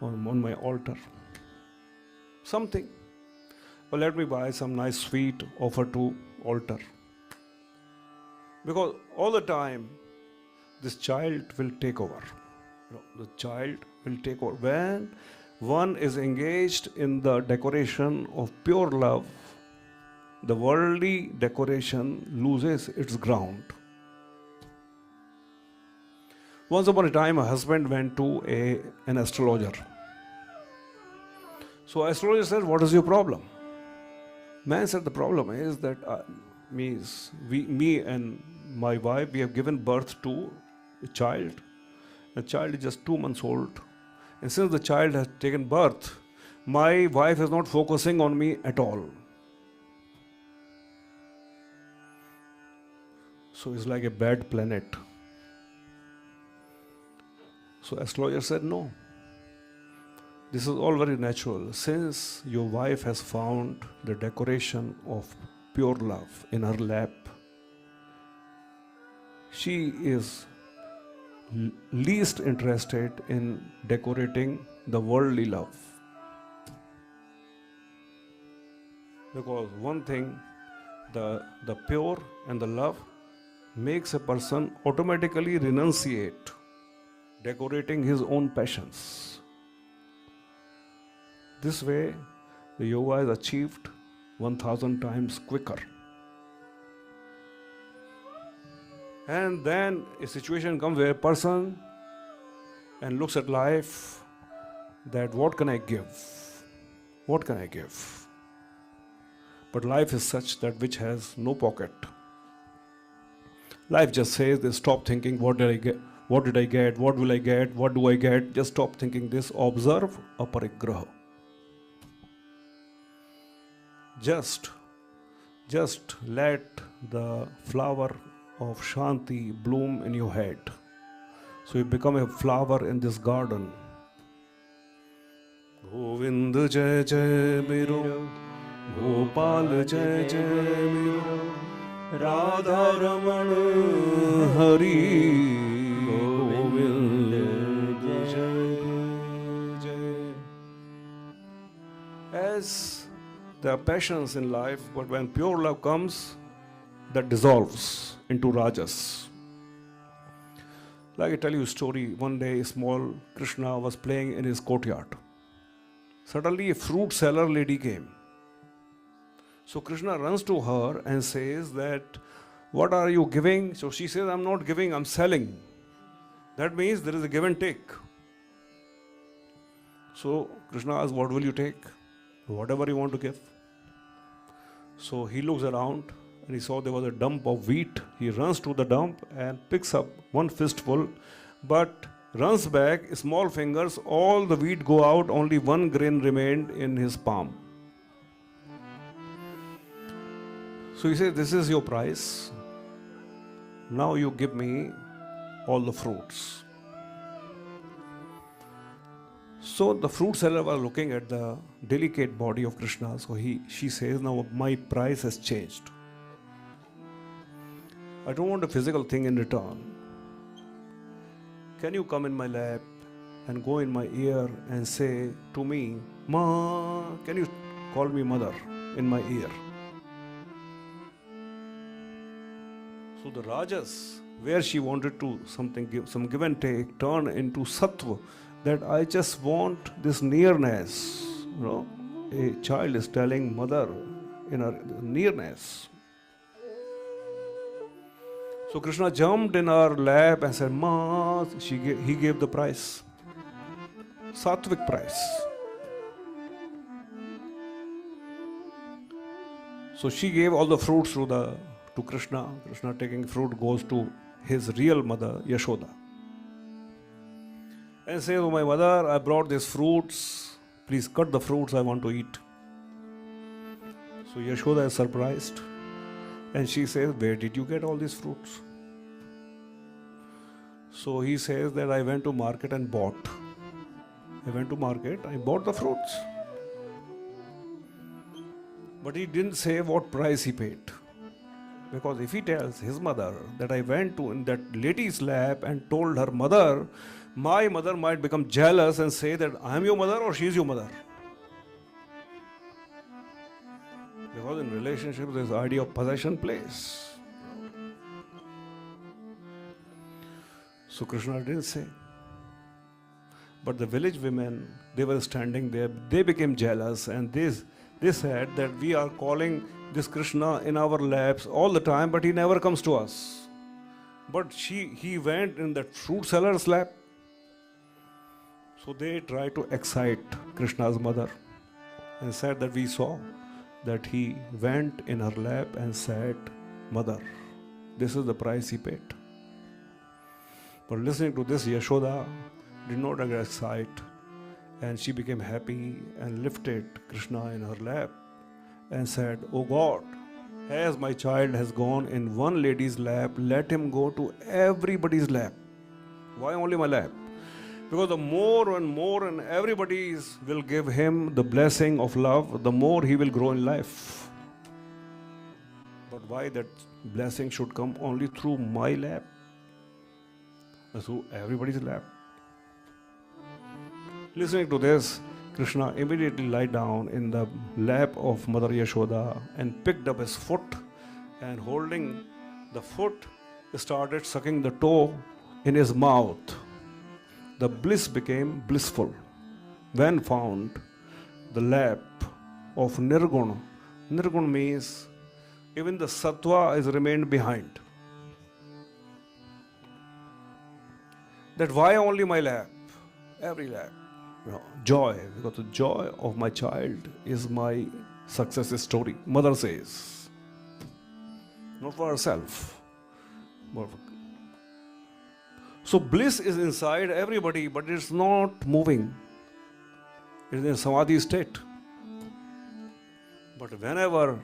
on my altar. Something. Or let me buy some nice sweet, offer to altar. Because all the time, this child will take over. The child will take over. When one is engaged in the decoration of pure love, the worldly decoration loses its ground. Once upon a time, a husband went to an astrologer. So astrologer said, what is your problem? Man said, the problem is that me and my wife, we have given birth to a child. The child is just 2 months old. And since the child has taken birth, my wife is not focusing on me at all. So it's like a bad planet. So astrologer said, no. This is all very natural. Since your wife has found the decoration of pure love in her lap, she is least interested in decorating the worldly love. Because one thing, the pure and the love makes a person automatically renunciate decorating his own passions. This way, the yoga is achieved 1000 times quicker. And then a situation comes where a person and looks at life that what can I give? What can I give? But life is such that which has no pocket. Life just says, they stop thinking, what did I get? What did I get? What will I get? What do I get? Just stop thinking this. Observe aparigraha. Just let the flower of Shanti bloom in your head. So you become a flower in this garden. Govind jai jai miro, Gopal jai jai miro, Radha Ramana Hari Govind jai jai. As there are passions in life, but when pure love comes, that dissolves into rajas. Like I tell you a story, one day small Krishna was playing in his courtyard. Suddenly a fruit seller lady came. So Krishna runs to her and says that, what are you giving? So she says, I'm not giving, I'm selling. That means there is a give and take. So Krishna asks, what will you take? Whatever you want to give. So he looks around and he saw there was a dump of wheat. He runs to the dump and picks up one fistful, but runs back, small fingers, all the wheat go out, only one grain remained in his palm. So he says, this is your price. Now you give me all the fruits. So the fruit seller was looking at the delicate body of Krishna. So she says, now my price has changed. I don't want a physical thing in return. Can you come in my lap and go in my ear and say to me, Ma, can you call me mother in my ear? So the rajas, where she wanted to give some give and take, turn into sattva, that I just want this nearness, a child is telling mother in her nearness. So Krishna jumped in her lap and said, Ma, he gave the price. Sattvic price. So she gave all the fruits to Krishna. Krishna taking fruit goes to his real mother, Yashoda. And says, oh my mother, I brought these fruits. Please cut the fruits, I want to eat. So Yashoda is surprised. And she says, where did you get all these fruits? So he says that I went to market and bought. I went to market, I bought the fruits. But he didn't say what price he paid. Because if he tells his mother that I went to in that lady's lap and told her mother, my mother might become jealous and say that I am your mother or she is your mother. Because in relationships, this idea of possession plays. So Krishna didn't say. But the village women, they were standing there, they became jealous and they said that we are calling this Krishna in our laps all the time, but he never comes to us. But he went in that fruit seller's lap. So they tried to excite Krishna's mother and said that we saw that he went in her lap and said, Mother, this is the price he paid. But listening to this, Yashoda did not get excited, and she became happy and lifted Krishna in her lap and said, Oh God, as my child has gone in one lady's lap, let him go to everybody's lap. Why only my lap? Because the more and everybody will give him the blessing of love, the more he will grow in life. But why that blessing should come only through my lap? Through everybody's lap. Listening to this, Krishna immediately lied down in the lap of Mother Yashoda and picked up his foot, and holding the foot started sucking the toe in his mouth. The bliss became blissful when found the lap of Nirguna. Nirguna means even the sattva is remained behind. That why only my lap? Every lap. Joy, because the joy of my child is my success story. Mother says, not for herself, but for. So bliss is inside everybody, but it's not moving. It is in samadhi state. But whenever,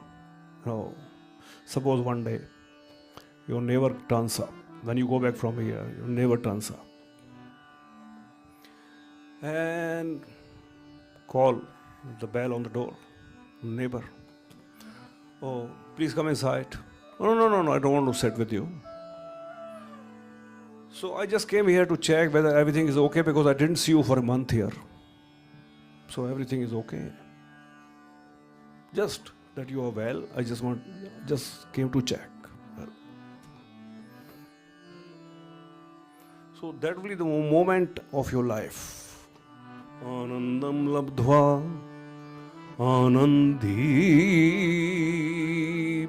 suppose one day your neighbor turns up, when you go back from here, your neighbor turns up and call the bell on the door, neighbor. Oh, please come inside. No, I don't want to sit with you. So I just came here to check whether everything is okay because I didn't see you for a month here. So everything is okay. Just that you are well, I just came to check. So that will be the moment of your life. Anandam labdhva anandhi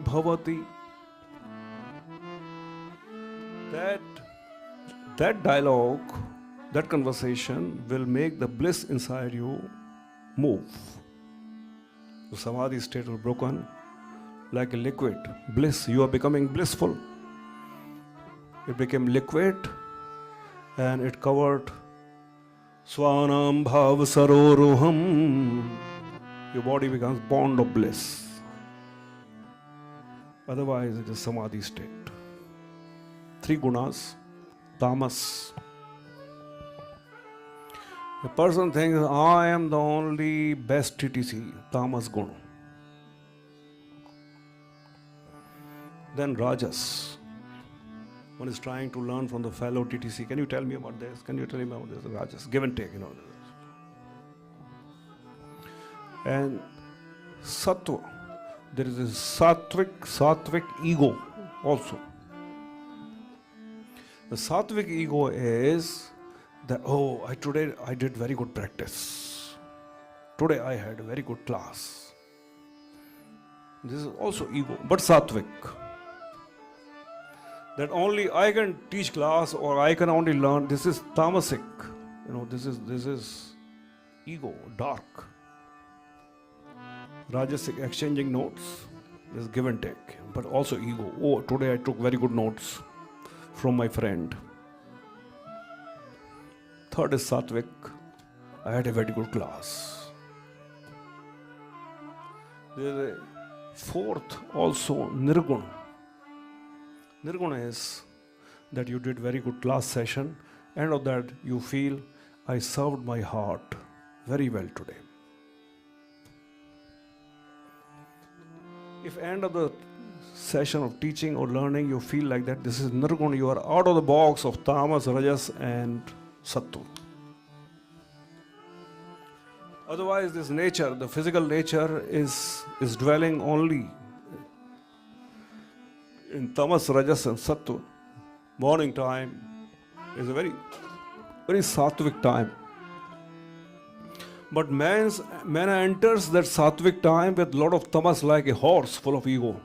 bhavati. That dialogue, that conversation will make the bliss inside you move. The samadhi state will broken like a liquid. Bliss, you are becoming blissful. It became liquid and it covered Swanam bhav saroruham. Your body becomes bond of bliss. Otherwise it is samadhi state. 3 gunas. Tamas. A person thinks, I am the only best TTC, tamas guna. Then rajas. One is trying to learn from the fellow TTC. Can you tell me about this? Can you tell me about this? Rajas, give and take, And sattva. There is a sattvic ego also. The sattvic ego is that, today I did very good practice. today I had a very good class. This is also ego, but sattvic. That only I can teach class or I can only learn. This is tamasic. This is ego, dark. Rajasic, exchanging notes. This is give and take, but also ego. Oh, today I took very good notes from my friend. Third is sattvic. I had a very good class. There is a fourth also nirguna. Nirguna is that you did very good class session. End of that you feel I served my heart very well today. If end of the session of teaching or learning you feel like that, this is nirguna. You are out of the box of tamas, rajas and sattva. Otherwise this nature, the physical nature is dwelling only in tamas, rajas and sattva. Morning time is a very, very sattvic time. But man enters that sattvic time with a lot of tamas, like a horse full of ego,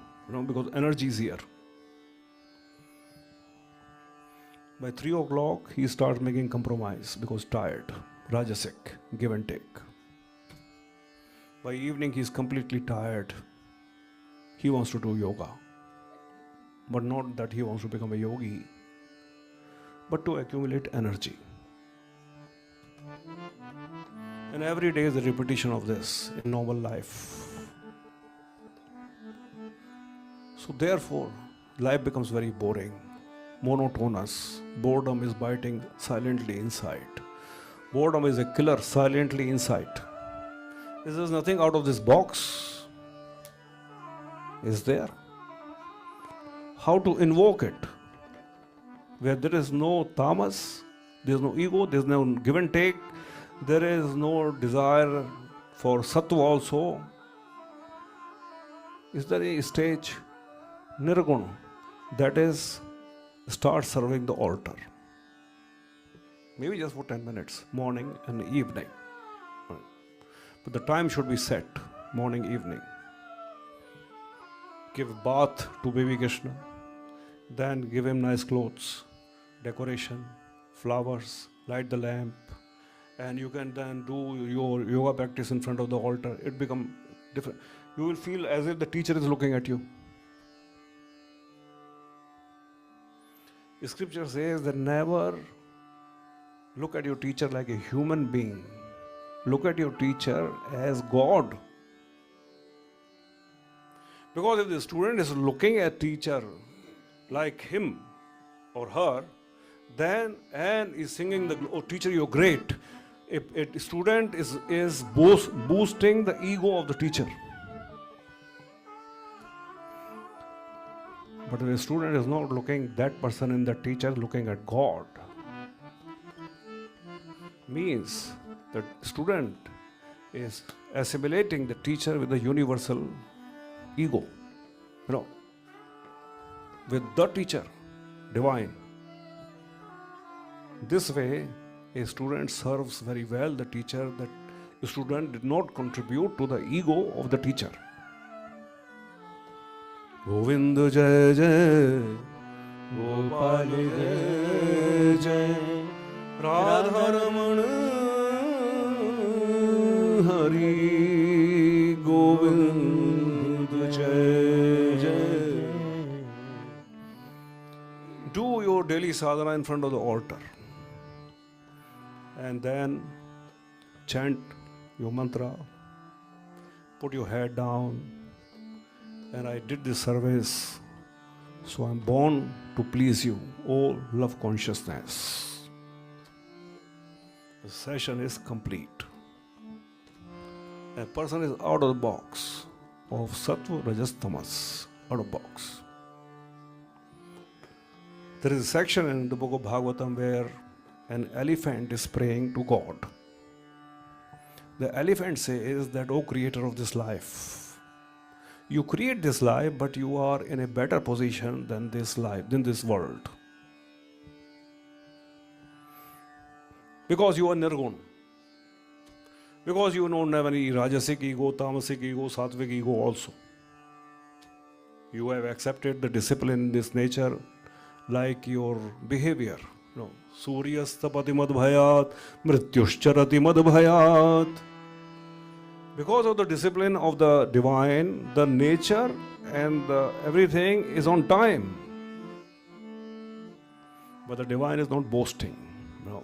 because energy is here. By 3 o'clock, he starts making compromise because tired, rajasic, give and take. By evening, he is completely tired. He wants to do yoga. But not that he wants to become a yogi, but to accumulate energy. And every day is a repetition of this in normal life. So therefore, life becomes very boring, monotonous. Boredom is biting silently inside. Boredom is a killer silently inside. Is there nothing out of this box? Is there? How to invoke it? Where there is no tamas, there is no ego, there is no give and take, there is no desire for sattva also. Is there a stage, nirguna, that is, start serving the altar? Maybe just for 10 minutes, morning and evening. But the time should be set, morning, evening. Give bath to baby Krishna, then give him nice clothes, decoration, flowers, light the lamp, and you can then do your yoga practice in front of the altar. It becomes different. You will feel as if the teacher is looking at you. The scripture says that never look at your teacher like a human being. Look at your teacher as God. Because if the student is looking at teacher like him or her, then and is singing the oh teacher you're great. If a student is boosting the ego of the teacher. But if a student is not looking that person in the teacher, looking at God, means the student is assimilating the teacher with the universal ego, with the teacher, divine. This way, a student serves very well the teacher, that the student did not contribute to the ego of the teacher. Govinda Jai Jai, Gopal Jai Jai, Radharamana Hari Govinda Jai Jai. Do your daily sadhana in front of the altar. And then chant your mantra, put your head down, and I did this service, so I'm born to please you, oh love consciousness. The session is complete. A person is out of the box of sattva, rajas, tamas, out of box. There is a section in the book of Bhagavatam where an elephant is praying to God. The elephant says that, O creator of this life, you create this life, but you are in a better position than this life, than this world. Because you are nirguna. Because you don't have any rajasic ego, tamasic ego, sattvic ego also. You have accepted the discipline, this nature, like your behavior. No. Suryastapati madbhayat, mrityushcharati madbhayat. Because of the discipline of the divine, the nature and everything is on time. But the divine is not boasting. No.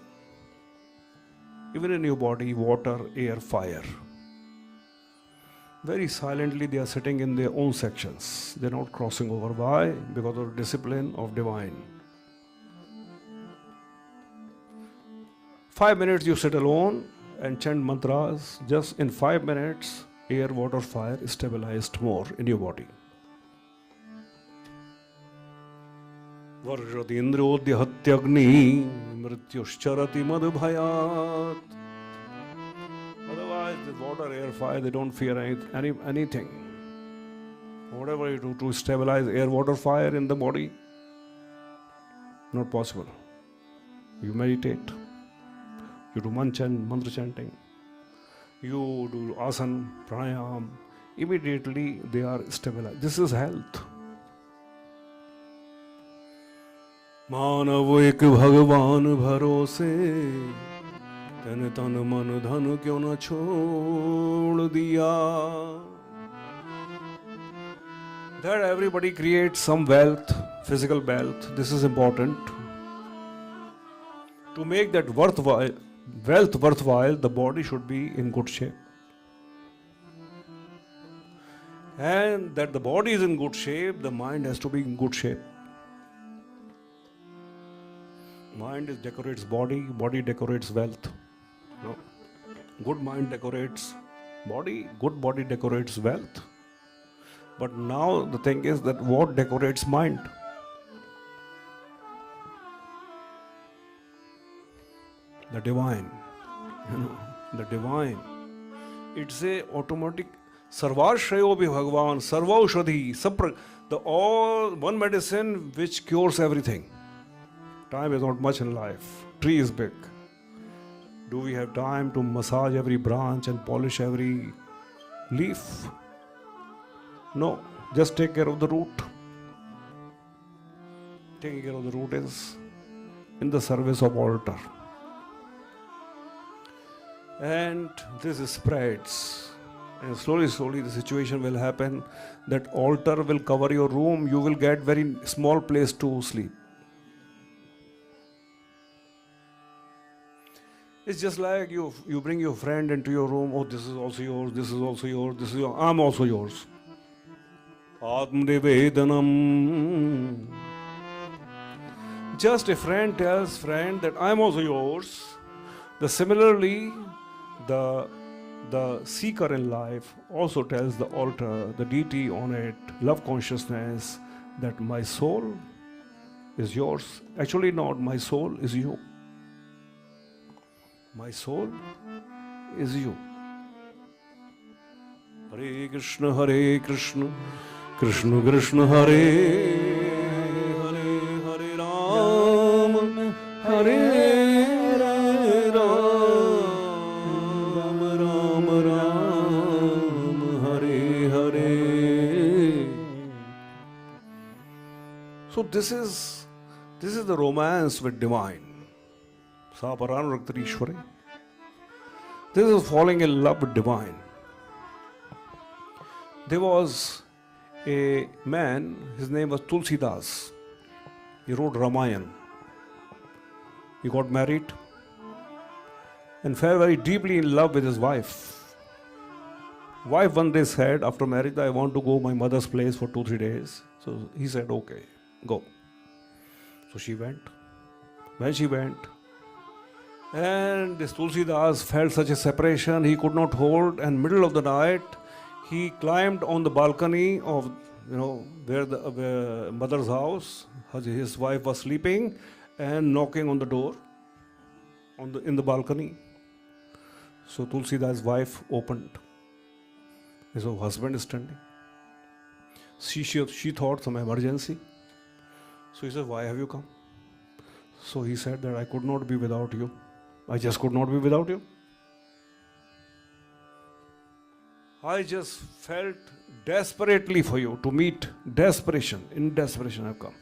Even in your body, water, air, fire. Very silently they are sitting in their own sections. They are not crossing over. Why? Because of the discipline of divine. 5 minutes you sit alone and chant mantras. Just in 5 minutes, air, water, fire is stabilized more in your body. Varjati indriyodhya hatyagni mrityushcharati madbhayat. Otherwise, the water, air, fire, they don't fear anything. Whatever you do to stabilize air, water, fire in the body, not possible. You meditate. You do mantra chanting. You do asana, pranayam. Immediately they are stabilized. This is health. मानव एक भगवान भरोसे तन तन मन धन क्यों न छोड़ दिया. That everybody creates some wealth, physical wealth. This is important. To make that wealth worthwhile, the body should be in good shape. And that the body is in good shape, the mind has to be in good shape. Mind decorates body, body decorates wealth. No. Good mind decorates body, good body decorates wealth. But now the thing is that what decorates mind? The divine. The divine. It's a automatic sarvashrayo bhi bhagavan, sarvaushadhi, the all one medicine which cures everything. Time is not much in life. Tree is big. Do we have time to massage every branch and polish every leaf? No. Just take care of the root. Taking care of the root is in the service of altar. And this spreads. And slowly the situation will happen that altar will cover your room. You will get very small place to sleep. It's just like you bring your friend into your room. Oh, this is also yours, this is also yours, this is yours. I'm also yours. Atmnivedanam. Just a friend tells friend that I'm also yours. Similarly, the seeker in life also tells the altar, the deity on it, love consciousness, that my soul is yours. Actually not, my soul is you. My soul is you. Hare Krishna, Krishna Krishna, Hare Hare, Hare Ram, Hare Ram, Ram Ram, Hare Hare. So this is the romance with divine. This is falling in love with divine. There was a man, his name was Tulsidas. He wrote Ramayana. He got married and fell very deeply in love with his wife. Wife one day said, after marriage, I want to go my mother's place for 2-3 days. So he said, okay, go. So she went. When she went, and this Tulsidas felt such a separation he could not hold, and middle of the night he climbed on the balcony of where the mother's house. His wife was sleeping and knocking on the door in the balcony. So Tulsidas' wife opened. His husband is standing. She thought some emergency. So he said, why have you come? So he said that I could not be without you. I just could not be without you. I just felt desperately for you to meet. Desperation. In desperation I've come.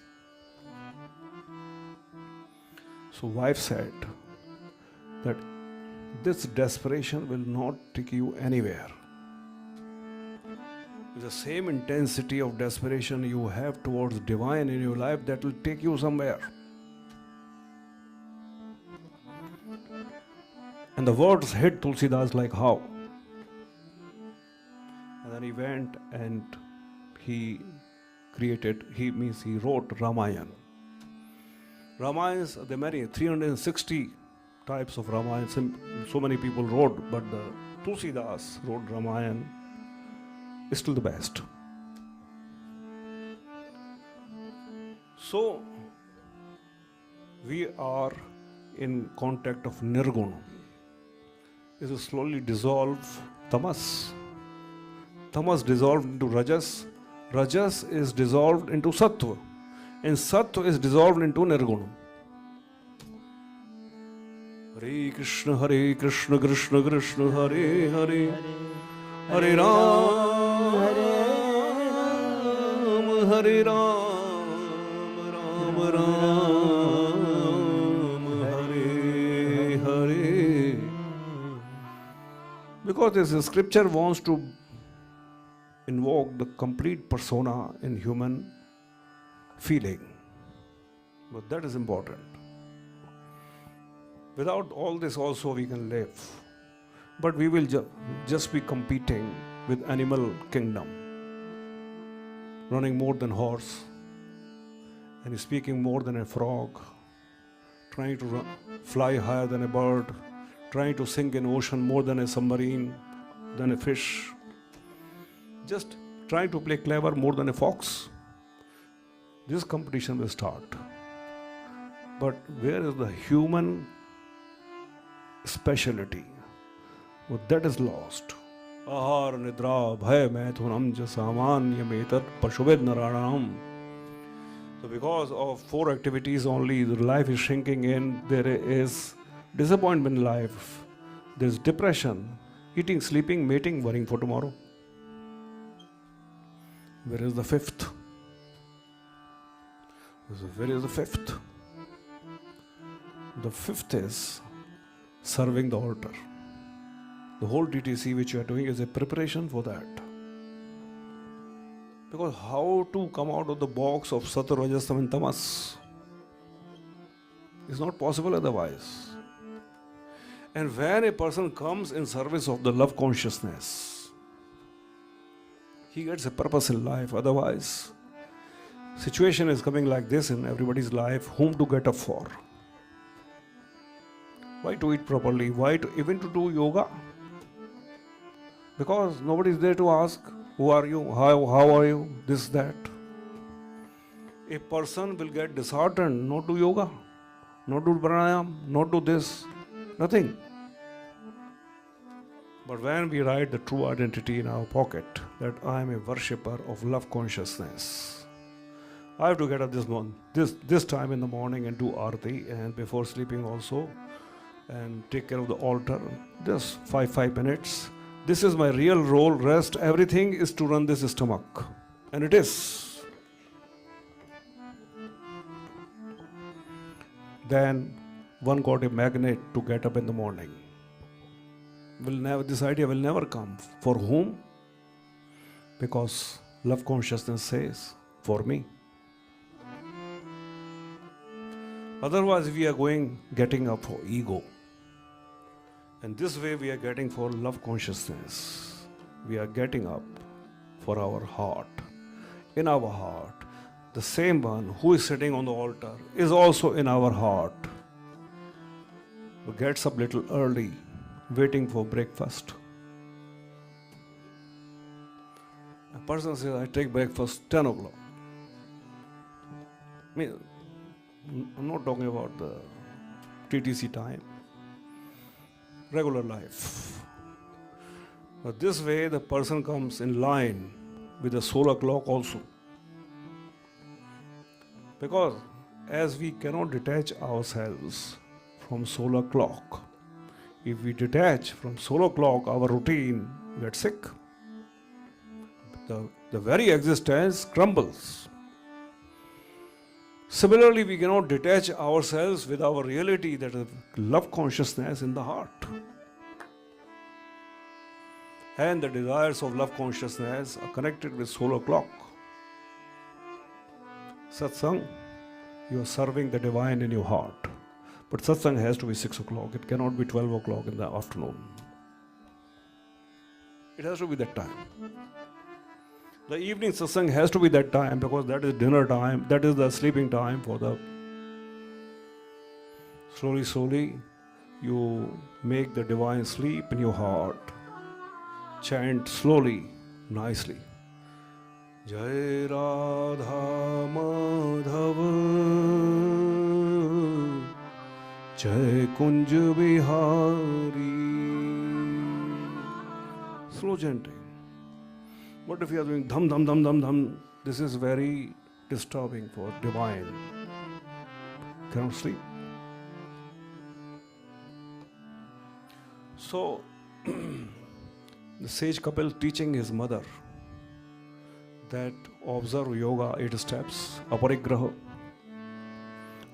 So wife said that this desperation will not take you anywhere. With the same intensity of desperation you have towards divine in your life, that will take you somewhere. And the words hit Tulsidas like how? And then he went and he wrote Ramayana. Ramayanas, there are many, 360 types of Ramayana. So many people wrote, but the Tulsidas wrote Ramayana is still the best. So, we are in contact of Nirguna. It will slowly dissolve Tamas. Tamas dissolved into Rajas. Rajas is dissolved into Sattva. And Sattva is dissolved into Nirguna. Hare Krishna, Krishna Krishna, Hare Hare, Hare Ram, Hare Ram, Ram Ram, Hare Hare. Because this scripture wants to invoke the complete persona in human feeling. But that is important. Without all this also we can live. But we will just be competing with animal kingdom. Running more than horse. And speaking more than a frog. Trying to fly higher than a bird. Trying to sink in ocean more than a submarine, than a fish. Just trying to play clever more than a fox. This competition will start. But where is the human speciality? Well, that is lost. Ahar nidra bhay maithunam jasamanyam pashubhed naranam. So because of 4 activities only, the life is shrinking in. There is disappointment in life. There is depression, eating, sleeping, mating, worrying for tomorrow. Where is the 5th? Where is the 5th? The 5th is serving the altar. The whole DTC which you are doing is a preparation for that. Because how to come out of the box of Sattva, Rajas, and Tamas is not possible otherwise. And when a person comes in service of the love consciousness, he gets a purpose in life. Otherwise, situation is coming like this in everybody's life. Whom to get up for? Why to eat properly? Why to even to do yoga? Because nobody is there to ask, who are you? How are you? This, that. A person will get disheartened, not do yoga, not do pranayam, not do this, nothing. But when we write the true identity in our pocket, that I am a worshipper of love consciousness, I have to get up this time in the morning and do arati, and before sleeping also, and take care of the altar, just 5 minutes. This is my real role. Rest, everything is to run this stomach. And it is. Then one got a magnet to get up in the morning. This idea will never come. For whom? Because love consciousness says, for me. Otherwise we are getting up for ego. And this way we are getting for love consciousness. We are getting up for our heart. In our heart, the same one who is sitting on the altar is also in our heart. Who gets up little early, waiting for breakfast. A person says, I take breakfast 10 o'clock. I'm not talking about the TTC time. Regular life. But this way the person comes in line with the solar clock also. Because as we cannot detach ourselves from solar clock, if we detach from solar clock, our routine gets sick. the very existence crumbles. Similarly, we cannot detach ourselves with our reality, that is love consciousness in the heart. And the desires of love consciousness are connected with solar clock. Satsang, you are serving the divine in your heart. But satsang has to be 6 o'clock. It cannot be 12 o'clock in the afternoon. It has to be that time. The evening satsang has to be that time, because that is dinner time, that is the sleeping time for the... Slowly, you make the divine sleep in your heart. Chant slowly, nicely. Jai Radha Madhava Jai Kunj Bihari. Slow chanting. What if you are doing dham dham dham dham dham? This is very disturbing for divine. Cannot sleep. So, the sage couple teaching his mother that observe yoga 8 steps, aparigraha,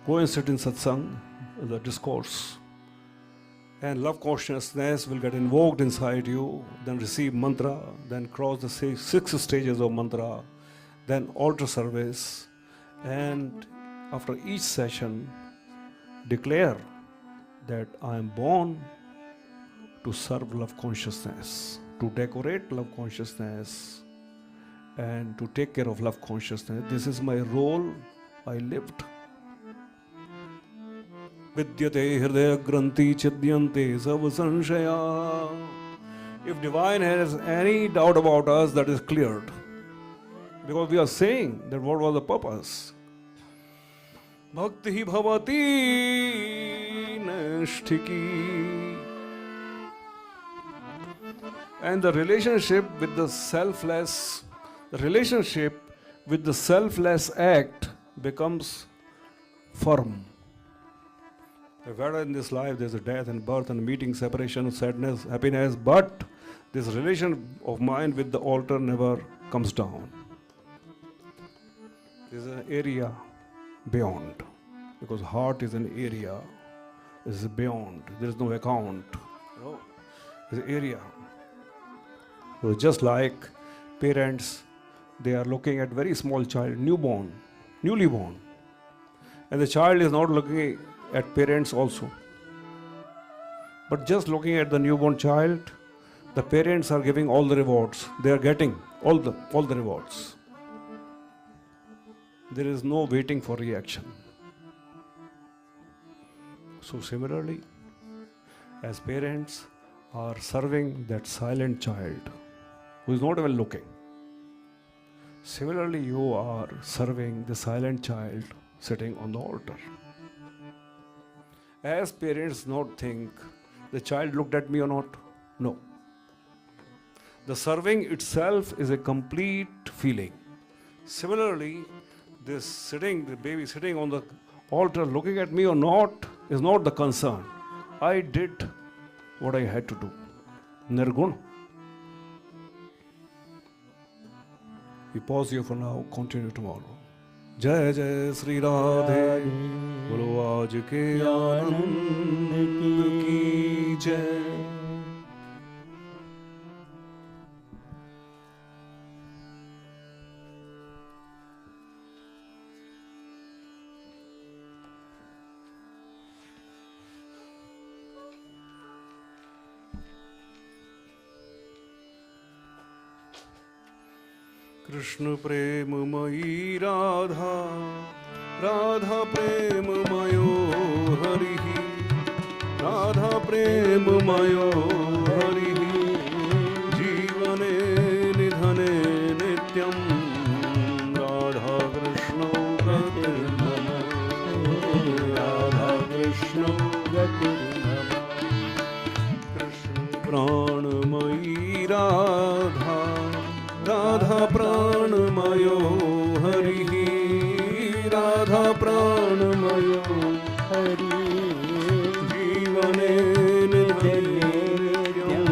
go and sit in satsang, the discourse, and love consciousness will get invoked inside you, then receive mantra, then cross the 6 stages of mantra, then altar service, and after each session declare that I am born to serve love consciousness, to decorate love consciousness, and to take care of love consciousness. This is my role I lived. Vidyate hridaya granthi chidyante sav sanshaya. If divine has any doubt about us, that is cleared. Because we are saying that what was the purpose. Bhakti bhavati nashtiki. And the relationship with the selfless act becomes firm. Whether in this life there is a death and birth and meeting, separation, sadness, happiness, but this relation of mine with the altar never comes down. There is an area beyond, because heart is an area, it is beyond, there is no account. No, there is an area. So just like parents, they are looking at very small child, newly born, and the child is not looking at parents also, but just looking at the newborn child, the parents are giving all the rewards. They are getting all the rewards. There is no waiting for reaction. So similarly, as parents are serving that silent child who is not even looking, similarly you are serving the silent child sitting on the altar. As parents not think the child looked at me or not. No. The serving itself is a complete feeling. Similarly, the baby sitting on the altar looking at me or not is not the concern. I did what I had to do. Nirguna. We pause here for now, continue tomorrow. जय जय श्री राधे, बोलो आज के आनंद की जय. कृष्ण प्रेममयी राधा, राधा प्रेममयो हरिः, राधा प्रेममयो हरिः, जीवने निधने नित्यं, राधा कृष्णौ गतिर्मम, राधा कृष्णौ गतिर्मम. कृष्ण प्राणमयी राधा, राधा प्राणमयो हरिः, राधा प्राणमयो हरिः, जीवने निधने नित्यं,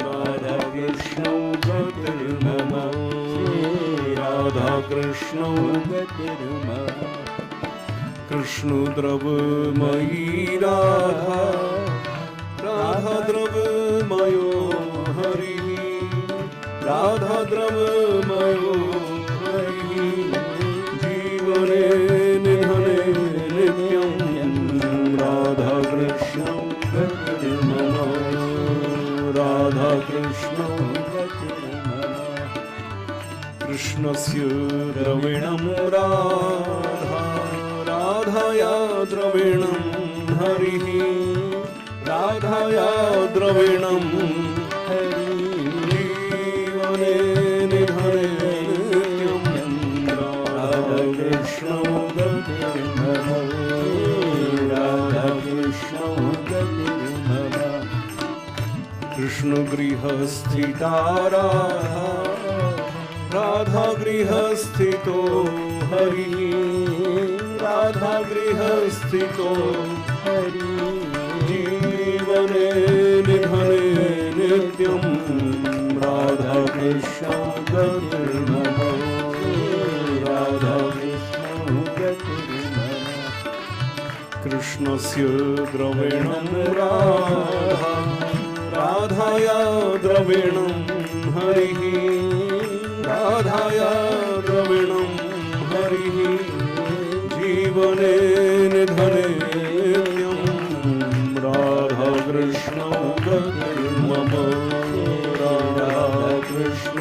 राधा कृष्णौ गतिर्मम. कृष्ण
गतिर्मम
कृष्ण द्रवमयी राधा राधा द्रवमयो हरिः राधा द्रवमयो हरिः जीवने निधने नित्यं राधा कृष्ण गतिर्मम राधा कृष्ण कृष्णस्य द्रविणं राधा राधाया द्रविणं हरिः राधाया द्रविणं जीवने निधने नित्यं राधा कृष्ण गतिर्मम राधा कृष्ण गतिर्मम कृष्ण गृहस्थिता राधा राधा गृहस्थितो हरिः राधा गृहस्थितो
हरि
जीवने निधने नित्यं राधा कृष्ण गतिर्मम राधा कृष्ण
गतिर्मम
कृष्णस्य द्रविणं राधा राधाया द्रविणं हरिः राधाया द्रविणं हरिः जीवने निधने नित्यं राधा कृष्ण गतिर्मम राधा कृष्ण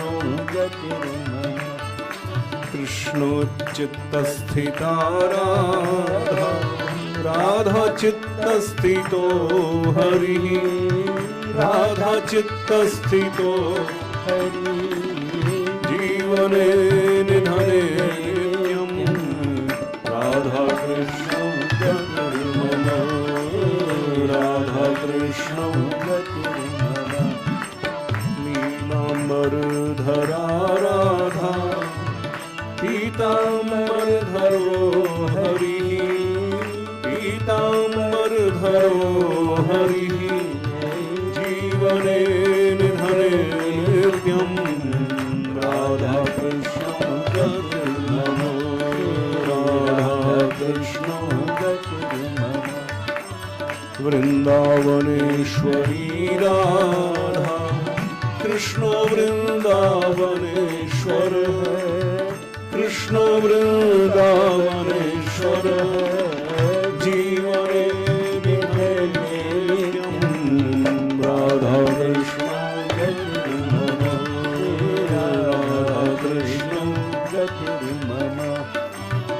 गतिर्मम
कृष्णोच्चित्तस्थिता राधा राधा चित्तस्थितो हरिः राधा चित्तस्थितो
हरि
जीवने निधने नित्यं राधा कृष्ण गतिर्मम राधा कृष्ण
गतिर्मम
नीलाम्बरधरा राधा पीताम्बरधरो हरिः पीताम्बरधरो हरिः जीवने निधने नित्यं राधा कृष्ण गतिर्मम राधा कृष्ण
गतिर्मम
वृन्दावनेश्वरी राधा कृष्णो वृन्दावनेश्वरः कृष्णो वृन्दावनेश्वर जीवने निधने नित्यं राधा कृष्ण
गतिर्मम
राधा कृष्ण
गतिर्मम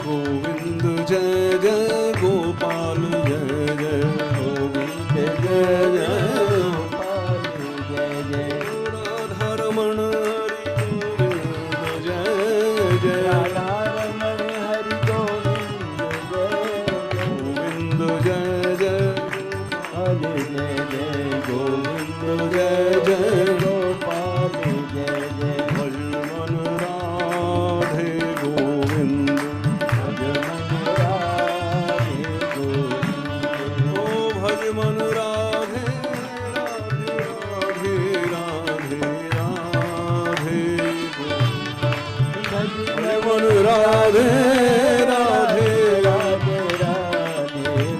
गोविंद जय जय गोपाल जय जय
गोविंद जय जय गोपाल जय जय
राधारमण हरि गोविंद जय जय
राधारमण हरि गोविंद जय
गोविंद जय जय
हरे जय जय
गोविंद जय जय
गोपाल जय जय
भजमन राधे गोविंद
भजमन राधे गोविंद
ओ भजमन राधे राधे राधे राधे भजमन राधे राधे
राधे राधे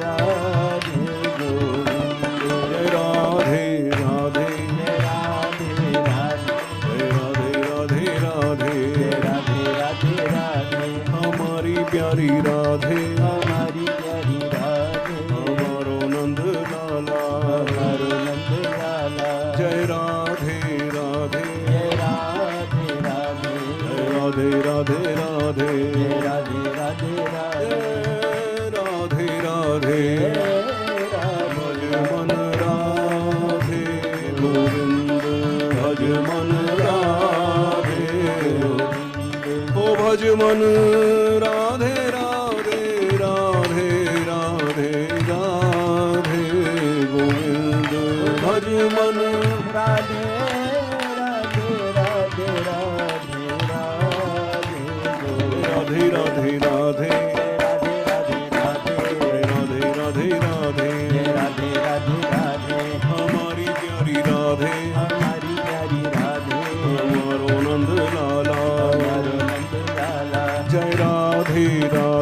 राधे गोविंद
जय राधे राधे
राधे राधे
जय राधे राधे राधे
राधे राधे राधे
हमारी प्यारी राधे
हमारी प्यारी राधे
हमारो नंद लाला
हमारो नंद लाला
जय राधे राधे
जय राधे राधे
जय राधे राधे राधे
जय राधे राधे राधे
राधे राधे भजमन राधे गोविंद भजमन राधे ओ भजमन राधे राधे राधे राधे राधे गोविंद भजमन
राधे राधे राधे राधे राधे
राधे राधे राधे
राधे राधे राधे
राधे राधे राधे
राधे राधे राधे
हमारी प्यारी राधे
हमारी प्यारी राधे
हमारो नंद लाला
हमारो नंद लाला
जय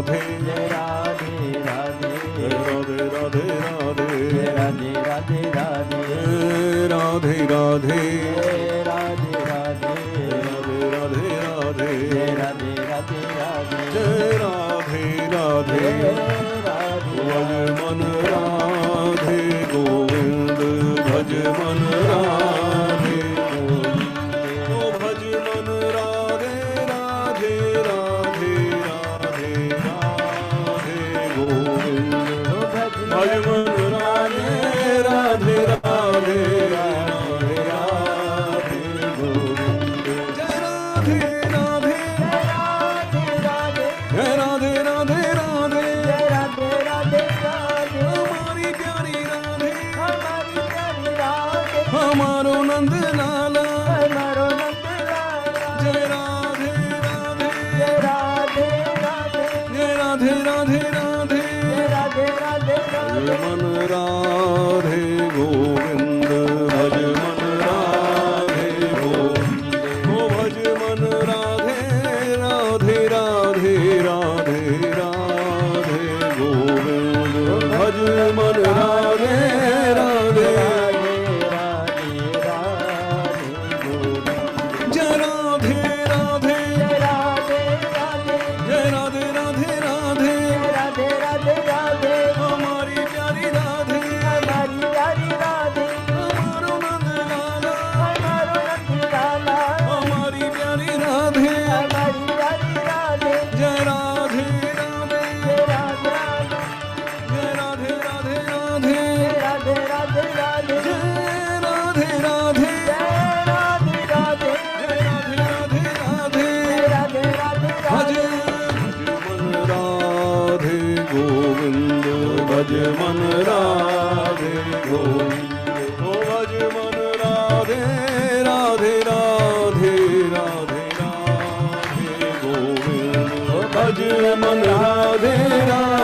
राधे
जय राधे राधे
राधे राधे राधे
जय राधे राधे राधे
राधे राधे
जय राधे राधे
राधे राधे
जय राधे राधे राधे
जय राधे राधे भज मन राधे गोविंद भज मन राधे ओ भज मन राधे राधे राधे राधे राधे गोविंद भज मन राधे राधे राधे राधे राधे गोविंद जय राधे राधे जय राधे राधे राधे हमारी प्यारी राधे हमारो नंद लाला जय राधे राधे जय राधे राधे राधे भज मन राधे गोविंद भज मन राधे गोविंद ओ भज मन राधे राधे राधे राधे राधे गोविंद भज मन राधे राधे जय राधे राधे जय राधे राधे राधे हमारी प्यारी राधे हमारो नंद लाला हमारी प्यारी राधे जय राधे राधे जय राधे राधे राधे जय राधे राधे जय राधे राधे राधे भज मन राधे गोविंद भज मन राधे गोविंद ओ भज मन राधे राधे राधे राधे राधे गोविंद भज मन राधे राधे